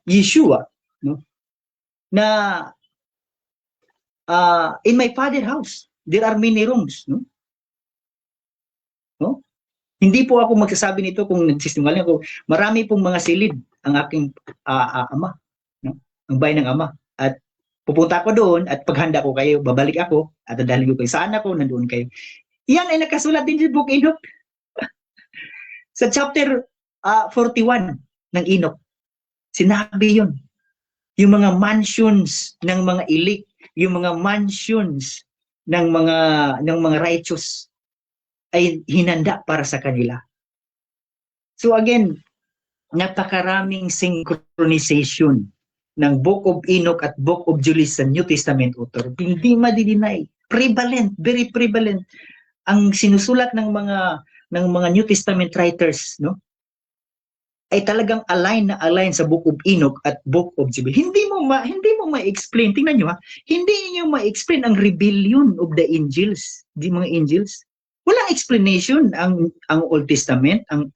Yeshua, no, na in my Father's house there are many rooms, no? No? Hindi po ako magsasabi nito kung nagsisinungaling ako. Marami pong mga silid ang aking ama, no? Ang bahay ng ama. At pupunta ako doon at paghanda ko kayo, babalik ako at dadalhin ko kayo. Saan ako, nandoon kayo. Yan ay nakasulat din sa Book Enoch. Sa chapter 41 ng Enoch, sinabi yun. Yung mga mansions ng mga elite, yung mga mansions ng mga righteous ay hinanda para sa kanila. So again, napakaraming synchronization ng Book of Enoch at Book of Julius sa New Testament author. Hindi madidinay. Prevalent, very prevalent ang sinusulat ng mga New Testament writers, no? Ay talagang align sa Book of Enoch at Book of Jubilee. Hindi mo ma-explain. Tingnan niyo ha. Hindi niyo ma-explain ang rebellion of the angels, di mga angels. Walang explanation ang Old Testament, ang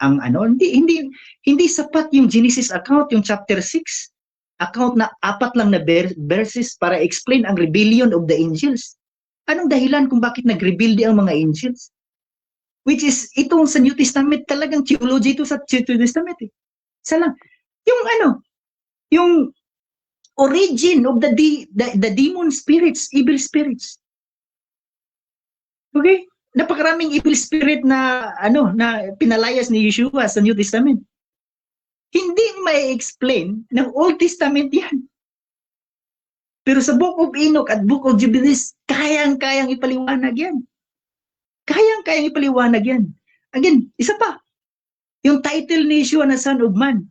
hindi sapat yung Genesis account, yung chapter 6 account na 4 lang na verses para explain ang rebellion of the angels. Anong dahilan kung bakit nagrebelde ang mga angels? Which is itong sa New Testament talagang theology ito sa New Testament. Isa lang. Yung origin of the demon spirits, evil spirits. Okay? Napakaraming evil spirit na pinalayas ni Yeshua sa New Testament. Hindi may explain ng Old Testament yan. Pero sa Book of Enoch at Book of Jubilees, kayang-kayang ipaliwanag yan. Kayang-kayang ipaliwanag yan. Again, isa pa. Yung title ni Yeshua na Son of Man.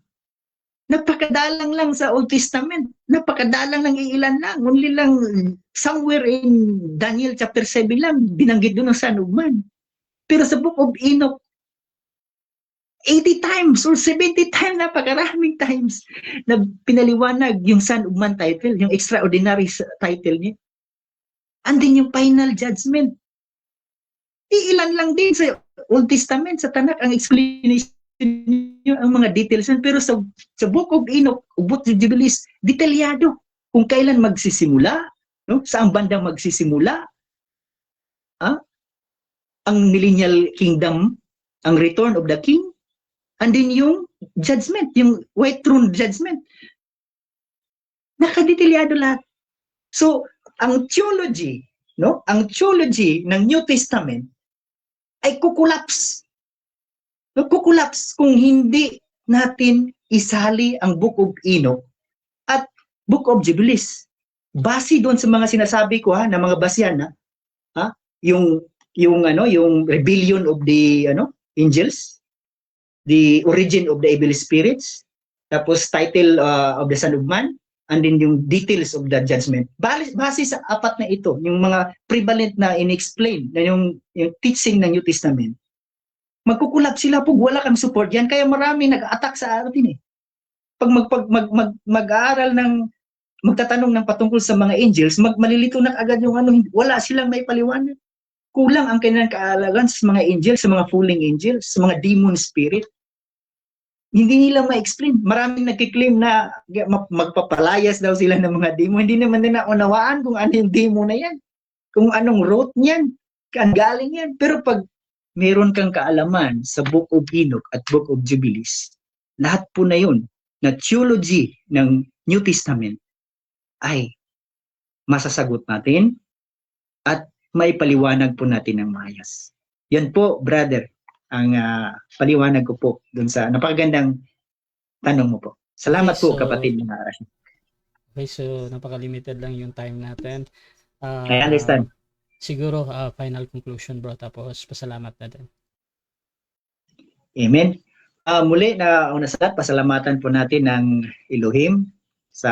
Napakadalang lang sa Old Testament. Napakadalang lang iilan lang. Only lang somewhere in Daniel chapter 7 lang, binanggit doon ng Son of Man. Pero sa Book of Enoch, 80 times or 70 times, napakaraming times na pinaliwanag yung Son of Man title, yung extraordinary title niya. And then yung final judgment. Iilan lang din sa Old Testament, sa Tanakh, ang explanation niyo, ang mga details. Pero sa Book of Enoch, Book of Jubilees, detalyado kung kailan magsisimula, no? Saang bandang magsisimula, ang millennial kingdom, ang return of the king, and then yung judgment, yung white throne judgment. Nakadetalyado lahat. So, ang theology, no? Ang theology ng New Testament ay kukulaps. No, kukulaps kung hindi natin isali ang Book of Enoch at Book of Jubilees. Base doon sa mga sinasabi ko na mga basyan yung rebellion of the angels, the origin of the evil spirits, tapos title of the Son of Man, and then yung details of the judgment. Base sa 4 na ito, yung mga prevalent na in-explain na yung teaching ng New Testament. Magkukulap sila pag wala kang support yan, kaya marami nag-attack sa atin eh. Pag mag-aaral ng magtatanong ng patungkol sa mga angels, malilito na agad yung ano, wala silang may paliwanag. Kulang ang kanilang kaalaman sa mga angels, sa mga falling angels, sa mga demon spirit. Hindi nila ma-explain. Maraming nagkiklaim na magpapalayas daw sila ng mga demon. Hindi naman nila naunawaan kung ano yung demon na yan. Kung anong root niyan. Kung galing yan. Pero pag meron kang kaalaman sa Book of Enoch at Book of Jubilees, lahat po na yun, na theology ng New Testament, ay masasagot natin at may paliwanag po natin ng maayos. Yan po, brother, ang paliwanag ko po dun sa napakagandang tanong mo po. Salamat Okay, po, so- kapatid na Arash. Okay, so napaka-limited lang yung time natin. I understand. Siguro, final conclusion bro, tapos pasalamat natin. Amen. Muli na una sa lahat, pasalamatan po natin ng Elohim sa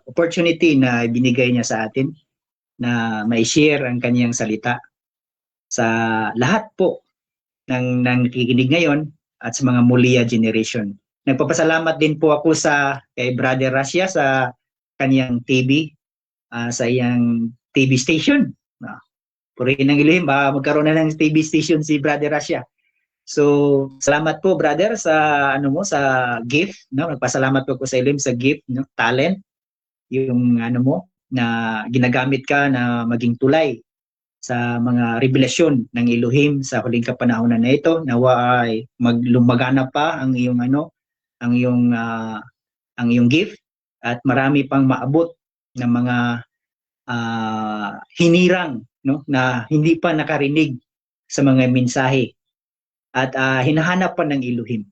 opportunity na binigay niya sa atin na may share ang kanyang salita sa lahat po ng nakikinig ngayon at sa mga Mulia generation. Nagpapasalamat din po ako kay Brother Rasya sa kanyang TV, sa iyang TV station. Purihin ng Elohim, magkaroon na ng TV station si Brother Rasya. So, salamat po brother sa sa gift, no? Nagpasalamat po ako sa Elohim sa gift, no? Talent, yung na ginagamit ka na maging tulay sa mga revelasyon ng Elohim sa huling kapanahonan na ito. Nawa ay maglumagana pa ang iyong ang iyong gift at marami pang maabot ng mga hinirang, no, na hindi pa nakarinig sa mga mensahe at hinahanap pa ng Elohim.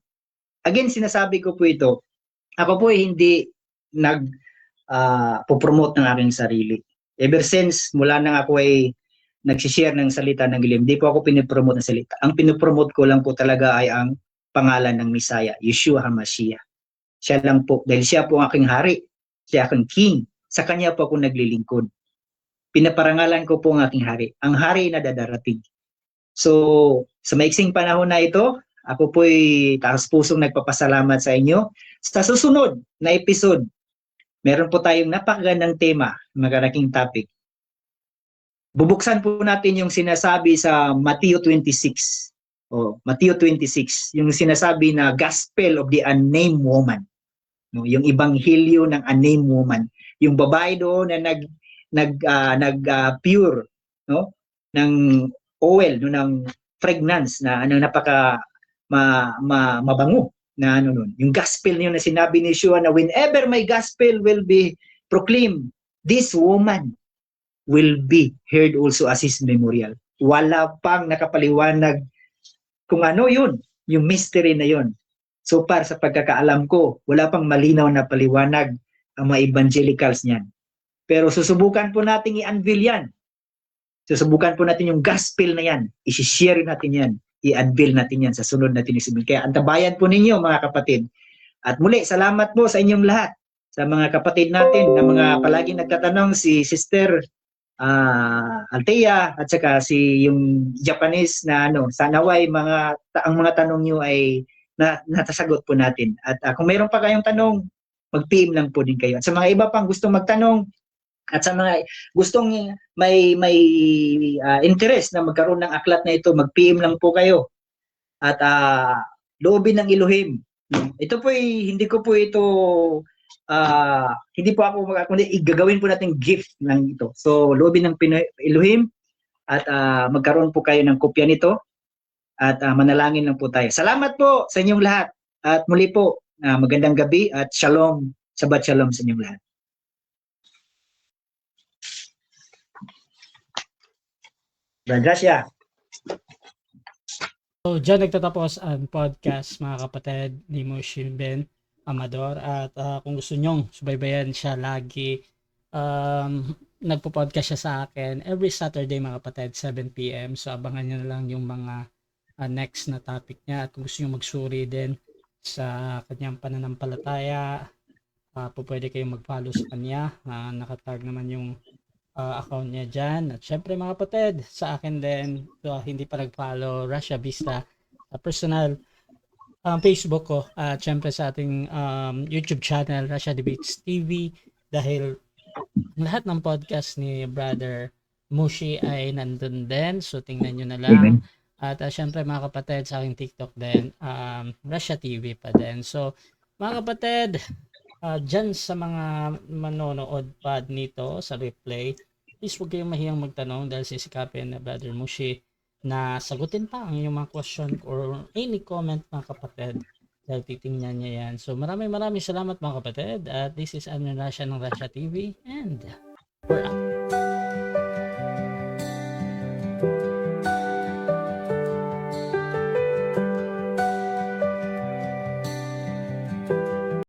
Again, sinasabi ko po ito, ako po hindi po-promote ng aking sarili. Ever since, mula nang ako ay nagsishare ng salita ng Elohim, hindi po ako pinipromote ng salita. Ang pinopromote ko lang po talaga ay ang pangalan ng Messiah, Yeshua HaMashiach. Siya lang po, dahil siya po ang aking hari, siya aking king, sa kanya po ako naglilingkod. Pinaparangalan ko po ang aking hari, ang hari na dadarating. So, sa maiksing panahon na ito, ako po'y taas-pusong nagpapasalamat sa inyo. Sa susunod na episode, meron po tayong napakagandang tema, magaraking topic. Bubuksan po natin yung sinasabi sa Matthew 26. Matthew 26, yung sinasabi na Gospel of the Unnamed Woman. No, yung Ebanghelyo ng Unnamed Woman. Yung babae doon na pure, no, ng oil, no, ng fragrance na napaka mabango na nun. Yung gospel niyo na sinabi ni Yeshua na whenever my gospel will be proclaimed, this woman will be heard also as his memorial. Wala pang nakapaliwanag kung ano yun, yung mystery na yun. So far sa pagkakaalam ko, wala pang malinaw na paliwanag ang mga evangelicals niyan. Pero susubukan po natin i-unveil yan. Susubukan po natin yung gospel na yan. I-share natin yan. I-unveil natin yan sa sunod natin isimin. Kaya antabayan po ninyo mga kapatid. At muli, salamat po sa inyong lahat. Sa mga kapatid natin na mga palagi nagtatanong, si Sister Althea at saka si yung Japanese na sanaway ang mga tanong niyo ay natasagot po natin. At kung mayroon pa kayong tanong, mag-PM lang po din kayo. At sa mga iba pang gustong magtanong at sa mga gustong may interest na magkaroon ng aklat na ito, mag-PM lang po kayo. At loobin ng Elohim. Ito po hindi ko po ito hindi po ako kundi igagawin po natin gift ng ito. So loobin ng Elohim at magkaroon po kayo ng kopya nito at manalangin lang po tayo. Salamat po sa inyong lahat at muli po magandang gabi at shalom, Shabbat shalom sa inyong lahat. Gracias. So, dyan nagtatapos ang podcast mga kapatid ni Moshin Ben Amador at kung gusto nyong subaybayan siya lagi, nagpo-podcast siya sa akin every Saturday mga kapatid 7 PM, so abangan nyo na lang yung mga next na topic niya at kung gusto nyo magsuri din sa kanyang pananampalataya, pwede kayong mag-follow sa kanya, nakatag naman yung account niya dyan. At syempre mga kapatid, sa akin din, hindi pa nag-follow, Rasha Vista, personal Facebook ko, at syempre sa ating YouTube channel, Rasha Debates TV, dahil lahat ng podcast ni Brother Mushi ay nandun din. So, tingnan nyo na lang. Amen. At syempre mga kapatid, sa aking TikTok din, Russia TV pa din. So, mga kapatid, dyan sa mga manonood pa nito sa replay, please huwag kayong mahiyang magtanong dahil sisikapin na Brother Mushi na sagutin pa ang inyong mga question or any comment mga kapatid dahil titingnan niya yan. So maraming salamat mga kapatid at this is Admin Russia ng Russia TV and we're out.